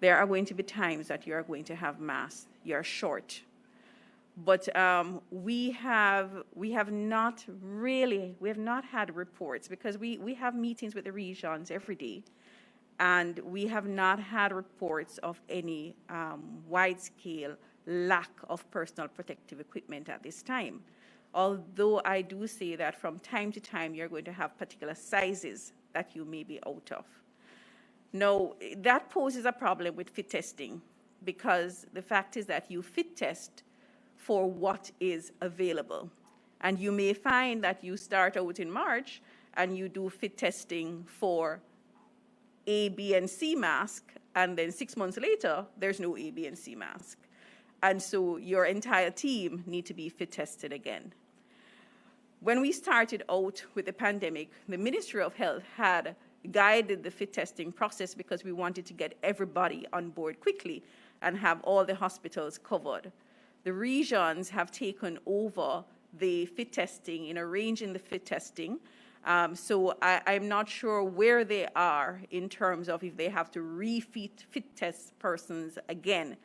going to be times that you're going to have masks, you're short. But we have not had reports, because we have meetings with the regions every day, and we have not had reports of any wide-scale lack of personal protective equipment at this time. Although I do say that from time to time, you're going to have particular sizes that you may be out of. Now, that poses a problem with fit testing, because the fact is that you fit test for what is available. And you may find that you start out in March and you do fit testing for A, B, and C mask, and then 6 months later, there's no A, B, and C mask. And so your entire team need to be fit tested again. When we started out with the pandemic, the Ministry of Health had guided the fit testing process because we wanted to get everybody on board quickly and have all the hospitals covered. The regions have taken over the fit testing, in arranging the fit testing. So I'm not sure where they are in terms of if they have to fit test persons again.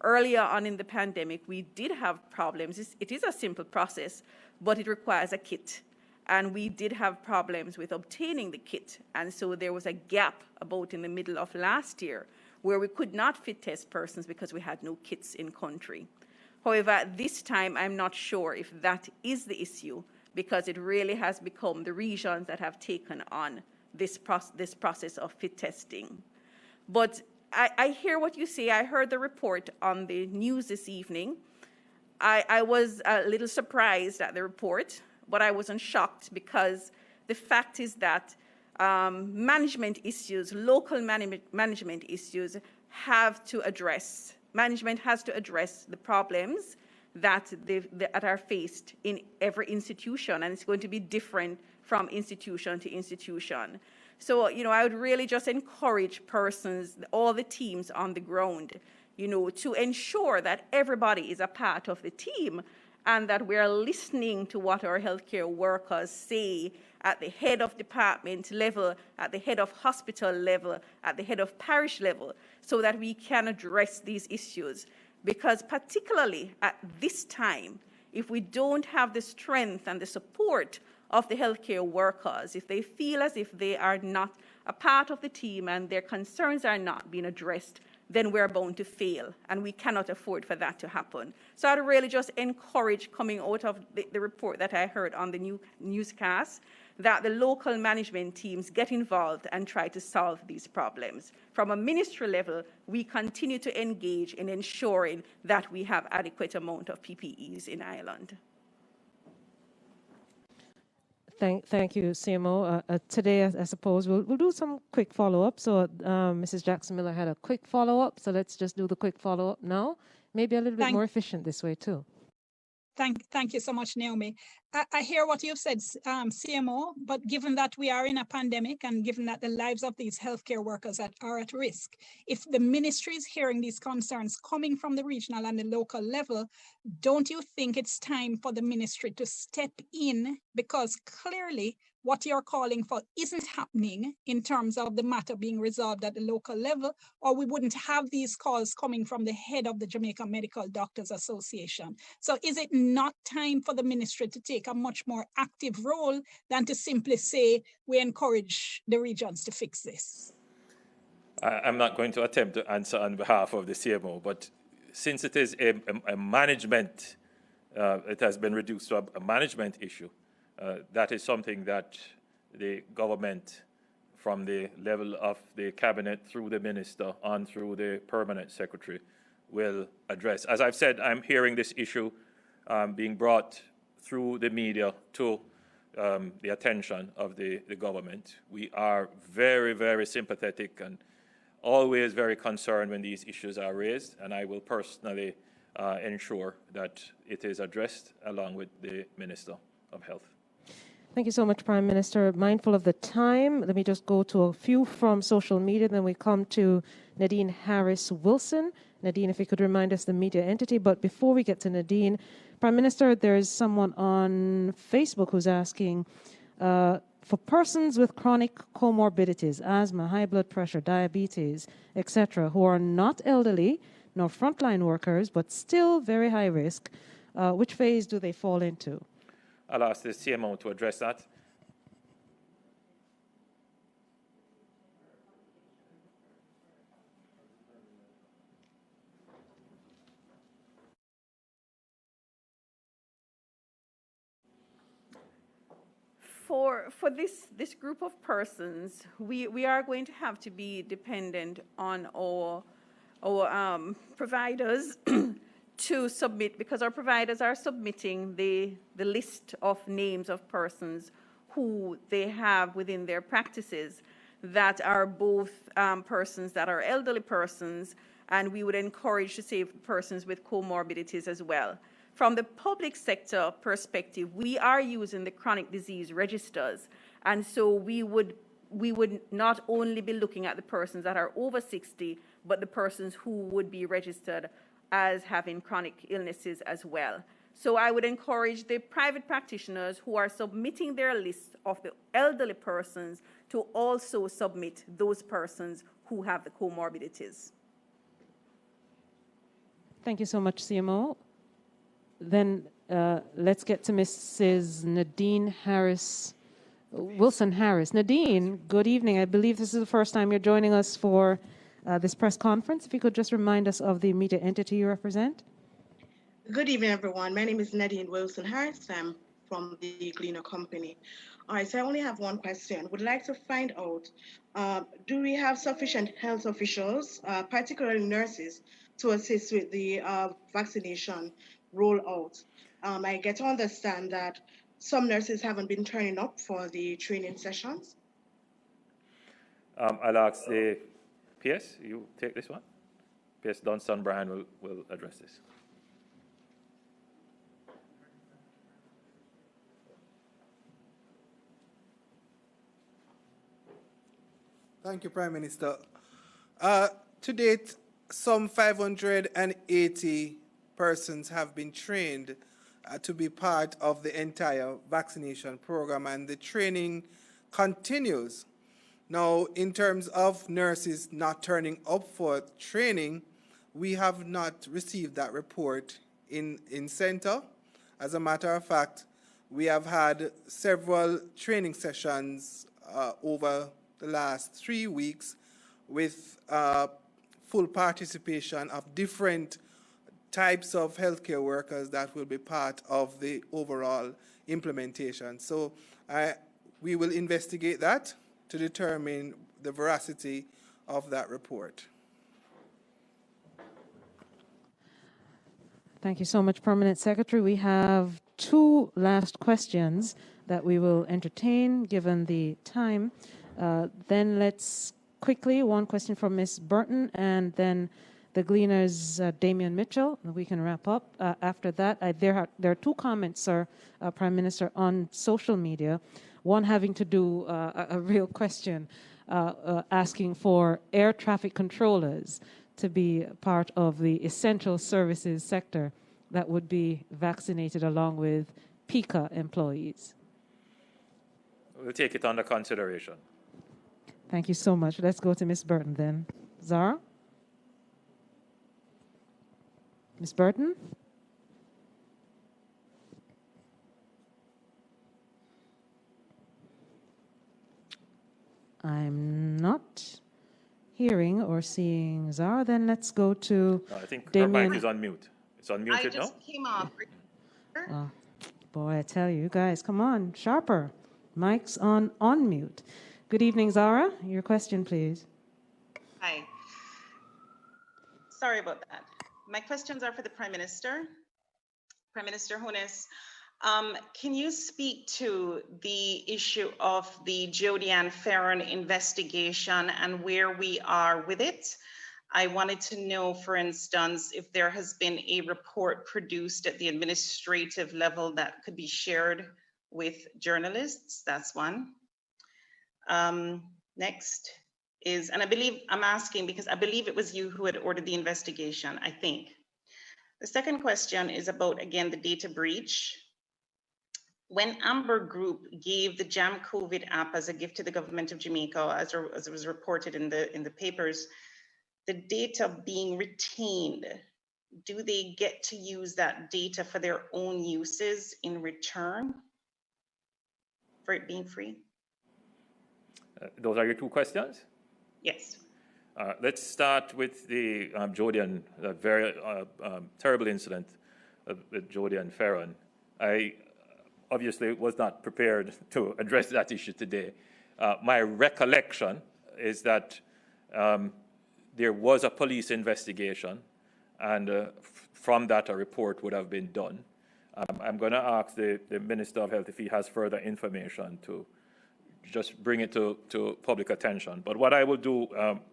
Earlier on in the pandemic, we did have problems. It is a simple process, but it requires a kit. And we did have problems with obtaining the kit. And so there was a gap about in the middle of last year where we could not fit test persons because we had no kits in country. However, at this time, I'm not sure if that is the issue, because it really has become the regions that have taken on this process of fit testing. But I hear what you say. I heard the report on the news this evening. I was a little surprised at the report, but I wasn't shocked, because the fact is that management issues, local management issues management has to address the problems that are faced in every institution, and it's going to be different from institution to institution. So, I would really just encourage persons, all the teams on the ground, to ensure that everybody is a part of the team and that we are listening to what our healthcare workers say at the head of department level, at the head of hospital level, at the head of parish level, so that we can address these issues. Because particularly at this time, if we don't have the strength and the support of the healthcare workers, if they feel as if they are not a part of the team and their concerns are not being addressed, then we're bound to fail, and we cannot afford for that to happen. So I'd really just encourage, coming out of the report that I heard on the newscast, that the local management teams get involved and try to solve these problems. From a ministry level, we continue to engage in ensuring that we have adequate amount of PPEs in Ireland. Thank you, CMO. Today, I suppose, we'll do some quick follow-up. So Mrs. Jackson-Miller had a quick follow-up, so let's just do the quick follow-up now. Maybe a little bit more efficient this way, too. Thank you so much, Naomi. I hear what you've said, CMO, but given that we are in a pandemic and given that the lives of these healthcare workers are at risk, if the ministry is hearing these concerns coming from the regional and the local level, don't you think it's time for the ministry to step in? Because clearly what you're calling for isn't happening in terms of the matter being resolved at the local level, or we wouldn't have these calls coming from the head of the Jamaica Medical Doctors Association. So is it not time for the ministry to take a much more active role than to simply say, we encourage the regions to fix this? I'm not going to attempt to answer on behalf of the CMO, but since it is a management, it has been reduced to a management issue. That is something that the government, from the level of the cabinet through the minister on through the permanent secretary, will address. As I've said, I'm hearing this issue being brought through the media to the attention of the government. We are very, very sympathetic and always very concerned when these issues are raised, and I will personally ensure that it is addressed along with the Minister of Health. Thank you so much, Prime Minister. Mindful of the time, let me just go to a few from social media, then we come to Nadine Harris-Wilson. Nadine, if you could remind us the media entity, but before we get to Nadine, Prime Minister, there's someone on Facebook who's asking, for persons with chronic comorbidities, asthma, high blood pressure, diabetes, etc., who are not elderly nor frontline workers, but still very high risk, which phase do they fall into? I'll ask the CMO to address that. For this group of persons, we are going to have to be dependent on our providers to submit, because our providers are submitting the list of names of persons who they have within their practices that are both persons that are elderly persons, and we would encourage to say persons with comorbidities as well. From the public sector perspective, we are using the chronic disease registers, and so we would not only be looking at the persons that are over 60, but the persons who would be registered as having chronic illnesses as well. So I would encourage the private practitioners who are submitting their list of the elderly persons to also submit those persons who have the comorbidities. Thank you so much, CMO. Then let's get to Mrs. Nadine Wilson-Harris. Nadine, good evening. I believe this is the first time you're joining us for this press conference. If you could just remind us of the media entity you represent. Good evening, everyone. My name is Nadine Wilson-Harris. I'm from the Gleaner Company. All right, so I only have one question. Would like to find out, do we have sufficient health officials, particularly nurses, to assist with the vaccination rollout? I get to understand that some nurses haven't been turning up for the training sessions. I'll ask the PS, you take this one. PS Dunstan Bryan will address this. Thank you, Prime Minister. To date, some 580 persons have been trained to be part of the entire vaccination program, and the training continues. Now, in terms of nurses not turning up for training, we have not received that report in center. As a matter of fact, we have had several training sessions over the last 3 weeks with full participation of different types of healthcare workers that will be part of the overall implementation. So we will investigate that to determine the veracity of that report. Thank you so much, Permanent Secretary. We have 2 last questions that we will entertain given the time. Then let's quickly, one question from Ms. Burton, and then the Gleaner's Damian Mitchell. We can wrap up. After that, there are two comments, sir, Prime Minister, on social media. One having to do a real question, asking for air traffic controllers to be part of the essential services sector that would be vaccinated along with PICA employees. We'll take it under consideration. Thank you so much. Let's go to Ms. Burton then. Zara? Ms. Burton? I'm not hearing or seeing Zara. Then let's go to I think Damien. her mic is on mute. It's unmuted now? I just came off. Oh, boy, I tell you guys, come on, sharper. Mic's on mute. Good evening, Zara. Your question, please. Hi. Sorry about that. My questions are for the Prime Minister. Prime Minister Honus, can you speak to the issue of the Jodianne Ferron investigation and where we are with it? I wanted to know, for instance, if there has been a report produced at the administrative level that could be shared with journalists. That's one. Next is, and I'm asking because I believe it was you who had ordered the investigation, I think. The second question is about, again, the data breach. When Amber Group gave the Jam COVID app as a gift to the government of Jamaica, as it was reported in the papers, the data being retained, do they get to use that data for their own uses in return for it being free? Those are your two questions? Yes. Let's start with the Jodianne, very terrible incident with Jodianne Ferron. I obviously was not prepared to address that issue today. My recollection is that there was a police investigation, and from that a report would have been done. I'm going to ask the Minister of Health if he has further information to just bring it to public attention. But what I will do,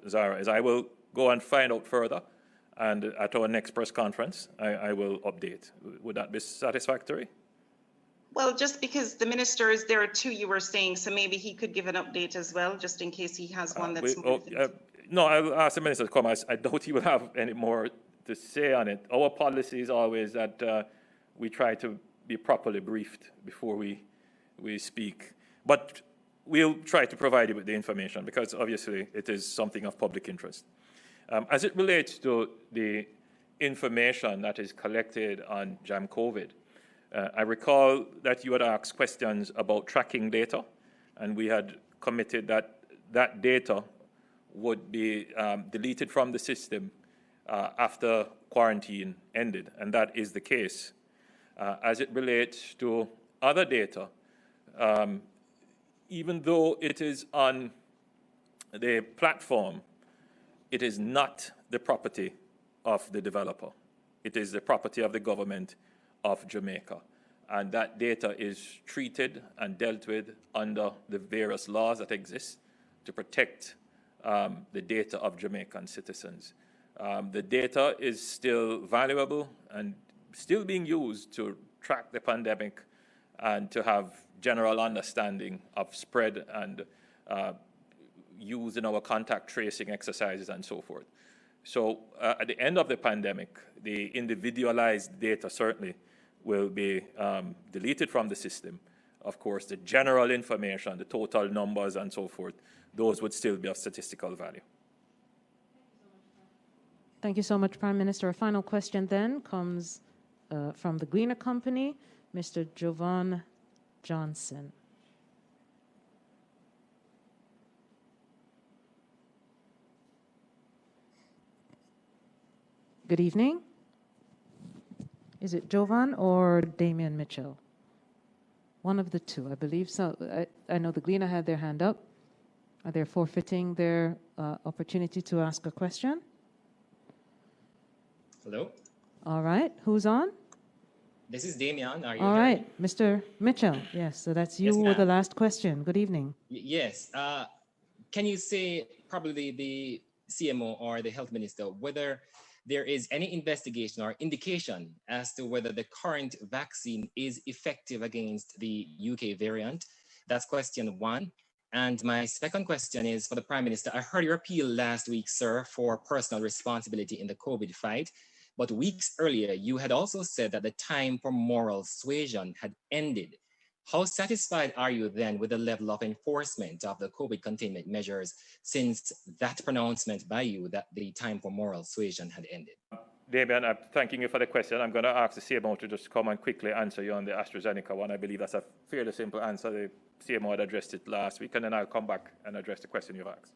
Zara, is I will go and find out further, and at our next press conference, I will update. Would that be satisfactory? Well, just because the minister is there too, you were saying, so maybe he could give an update as well, just in case he has one that's more no, I'll ask the minister to come. I doubt he will have any more to say on it. Our policy is always that we try to be properly briefed before we speak. But we'll try to provide you with the information because obviously it is something of public interest. As it relates to the information that is collected on Jam COVID, I recall that you had asked questions about tracking data, and we had committed that that data would be deleted from the system after quarantine ended, and that is the case. As it relates to other data, even though it is on the platform, it is not the property of the developer. It is the property of the government of Jamaica. And that data is treated and dealt with under the various laws that exist to protect the data of Jamaican citizens. The data is still valuable and still being used to track the pandemic and to have general understanding of spread and use in our contact tracing exercises and so forth. So at the end of the pandemic, the individualized data certainly will be deleted from the system. Of course, the general information, the total numbers and so forth, those would still be of statistical value. Thank you so much, Prime Minister. A final question then comes from the Gleaner Company, Mr. Jovan Johnson. Good evening. Is it Jovan or Damian Mitchell? One of the two, I believe. So I know the Gleaner had their hand up. Are they forfeiting their opportunity to ask a question? Hello? All right. Who's on? This is Damian. Are you All here? right. Mr. Mitchell. Yes, so that's you with the last question. Good evening. Yes. Can you say, probably the CMO or the health minister, whether there is any investigation or indication as to whether the current vaccine is effective against the UK variant. That's question one. And my second question is for the Prime Minister. I heard your appeal last week, sir, for personal responsibility in the COVID fight. But weeks earlier, you had also said that the time for moral suasion had ended. How satisfied are you then with the level of enforcement of the COVID containment measures since that pronouncement by you that the time for moral suasion had ended? Damian, I'm thanking you for the question. I'm going to ask the CMO to just come and quickly answer you on the AstraZeneca one. I believe that's a fairly simple answer. The CMO had addressed it last week, and then I'll come back and address the question you've asked.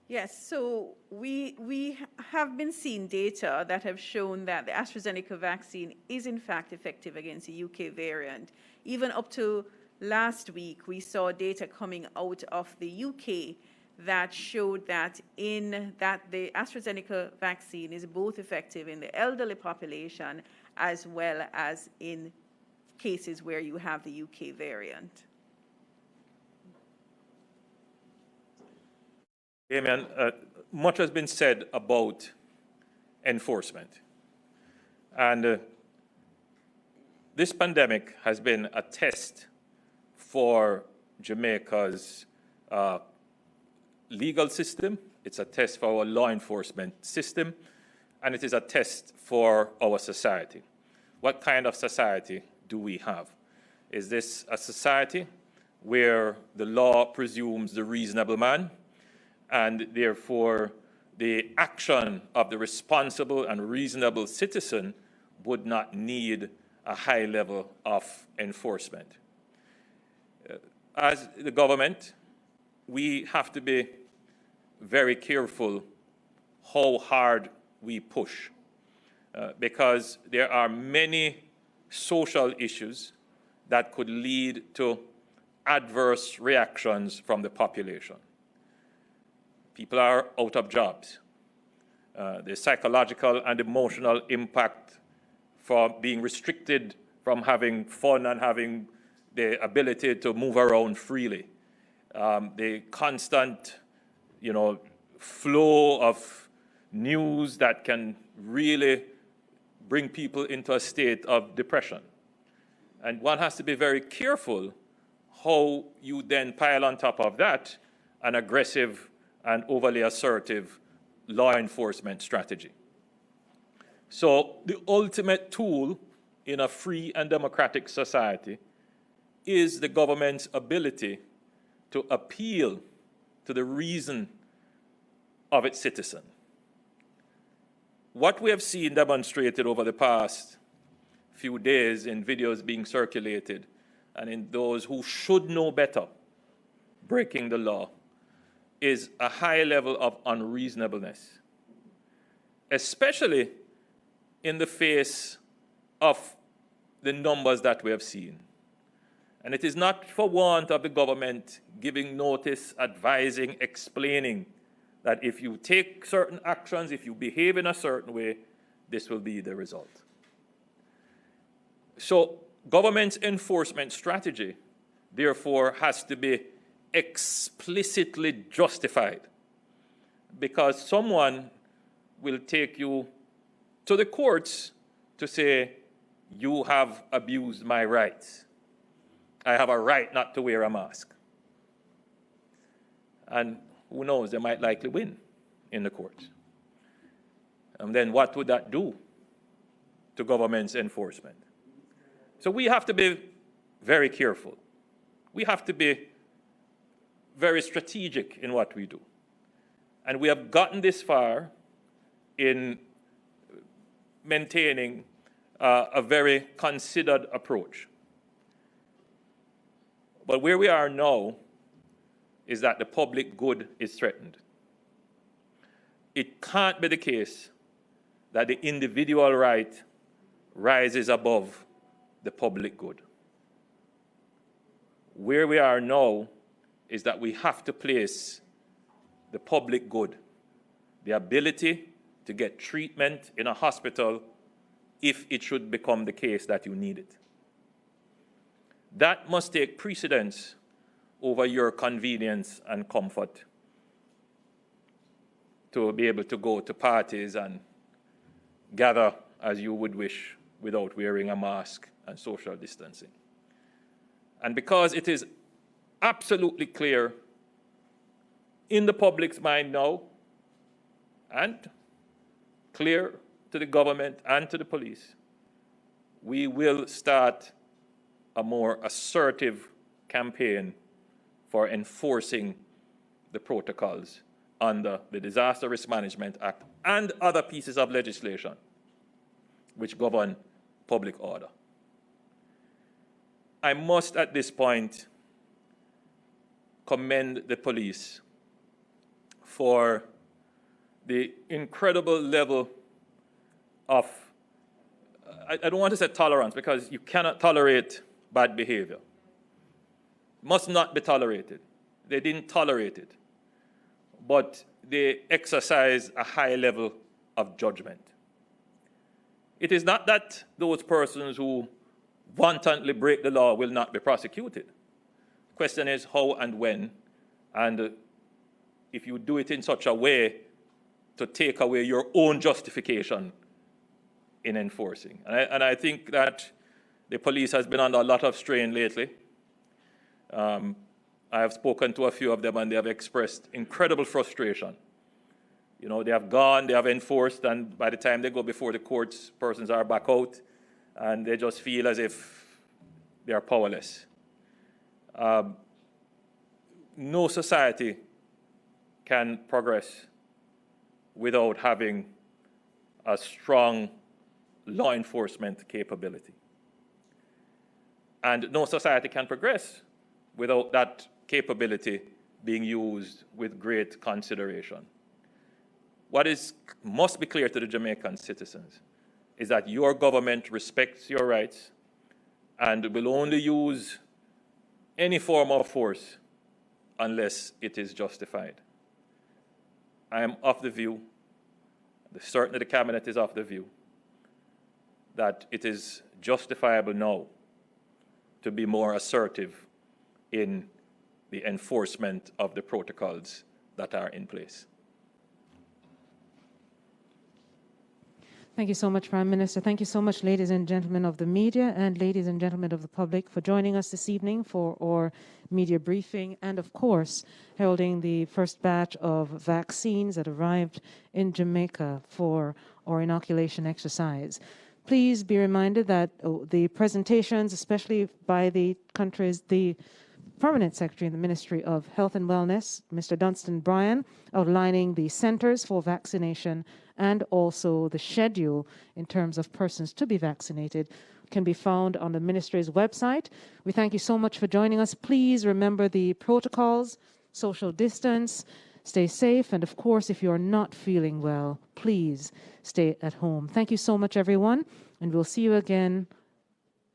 Yes, so we have been seeing data that have shown that the AstraZeneca vaccine is in fact effective against the UK variant. Even up to last week, we saw data coming out of the UK that showed that the AstraZeneca vaccine is both effective in the elderly population as well as in cases where you have the UK variant. Damian, much has been said about enforcement. And this pandemic has been a test for Jamaica's legal system. It's a test for our law enforcement system. And it is a test for our society. What kind of society do we have? Is this a society where the law presumes the reasonable man, and therefore the action of the responsible and reasonable citizen would not need a high level of enforcement? As the government, we have to be very careful how hard we push, because there are many social issues that could lead to adverse reactions from the population. People are out of jobs. The psychological and emotional impact for being restricted from having fun and having the ability to move around freely. The constant, flow of news that can really bring people into a state of depression. And one has to be very careful how you then pile on top of that an aggressive and overly assertive law enforcement strategy. So the ultimate tool in a free and democratic society is the government's ability to appeal to the reason of its citizen. What we have seen demonstrated over the past few days in videos being circulated and in those who should know better breaking the law is a high level of unreasonableness, especially in the face of the numbers that we have seen. And it is not for want of the government giving notice, advising, explaining that if you take certain actions, if you behave in a certain way, this will be the result. So government's enforcement strategy, therefore, has to be explicitly justified, because someone will take you to the courts to say, you have abused my rights. I have a right not to wear a mask. And who knows, they might likely win in the courts. And then what would that do to government's enforcement? So we have to be very careful. We have to be very strategic in what we do. And we have gotten this far in maintaining a very considered approach. But where we are now is that the public good is threatened. It can't be the case that the individual right rises above the public good. Where we are now is that we have to place the public good, the ability to get treatment in a hospital if it should become the case that you need it. That must take precedence over your convenience and comfort. to be able to go to parties and gather as you would wish without wearing a mask and social distancing. And because it is absolutely clear in the public's mind now, and clear to the government and to the police, we will start a more assertive campaign for enforcing the protocols under the Disaster Risk Management Act and other pieces of legislation which govern public order. I must at this point commend the police for the incredible level of, I don't want to say tolerance, because you cannot tolerate bad behavior. Must not be tolerated. They didn't tolerate it, but they exercise a high level of judgment. It is not that those persons who wantonly break the law will not be prosecuted. The question is how and when, and if you do it in such a way to take away your own justification in enforcing. And I think that the police has been under a lot of strain lately. I have spoken to a few of them and they have expressed incredible frustration. You know, they have gone, they have enforced, and by the time they go before the courts, persons are back out, and they just feel as if they are powerless. No society can progress without having a strong law enforcement capability. And no society can progress without that capability being used with great consideration. What must be clear to the Jamaican citizens is that your government respects your rights and will only use any form of force unless it is justified. I am of the view, certainly the Cabinet is of the view, that it is justifiable now to be more assertive in the enforcement of the protocols that are in place. Thank you so much, Prime Minister. Thank you so much, ladies and gentlemen of the media and ladies and gentlemen of the public, for joining us this evening for our media briefing and, of course, heralding the first batch of vaccines that arrived in Jamaica for our inoculation exercise. Please be reminded that the presentations, especially by the Permanent Secretary in the Ministry of Health and Wellness, Mr. Dunstan Bryan, outlining the centers for vaccination and also the schedule in terms of persons to be vaccinated, can be found on the Ministry's website. We thank you so much for joining us. Please remember the protocols, social distance, stay safe, and of course, if you're not feeling well, please stay at home. Thank you so much, everyone, and we'll see you again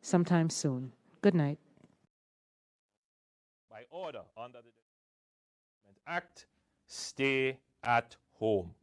sometime soon. Good night. By order under the Development Act, stay at home.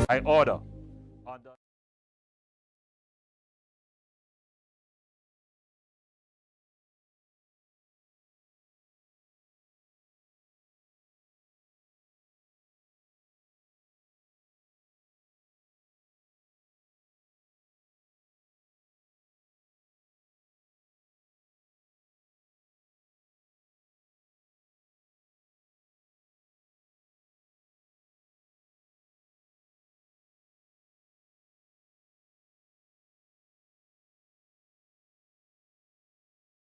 By order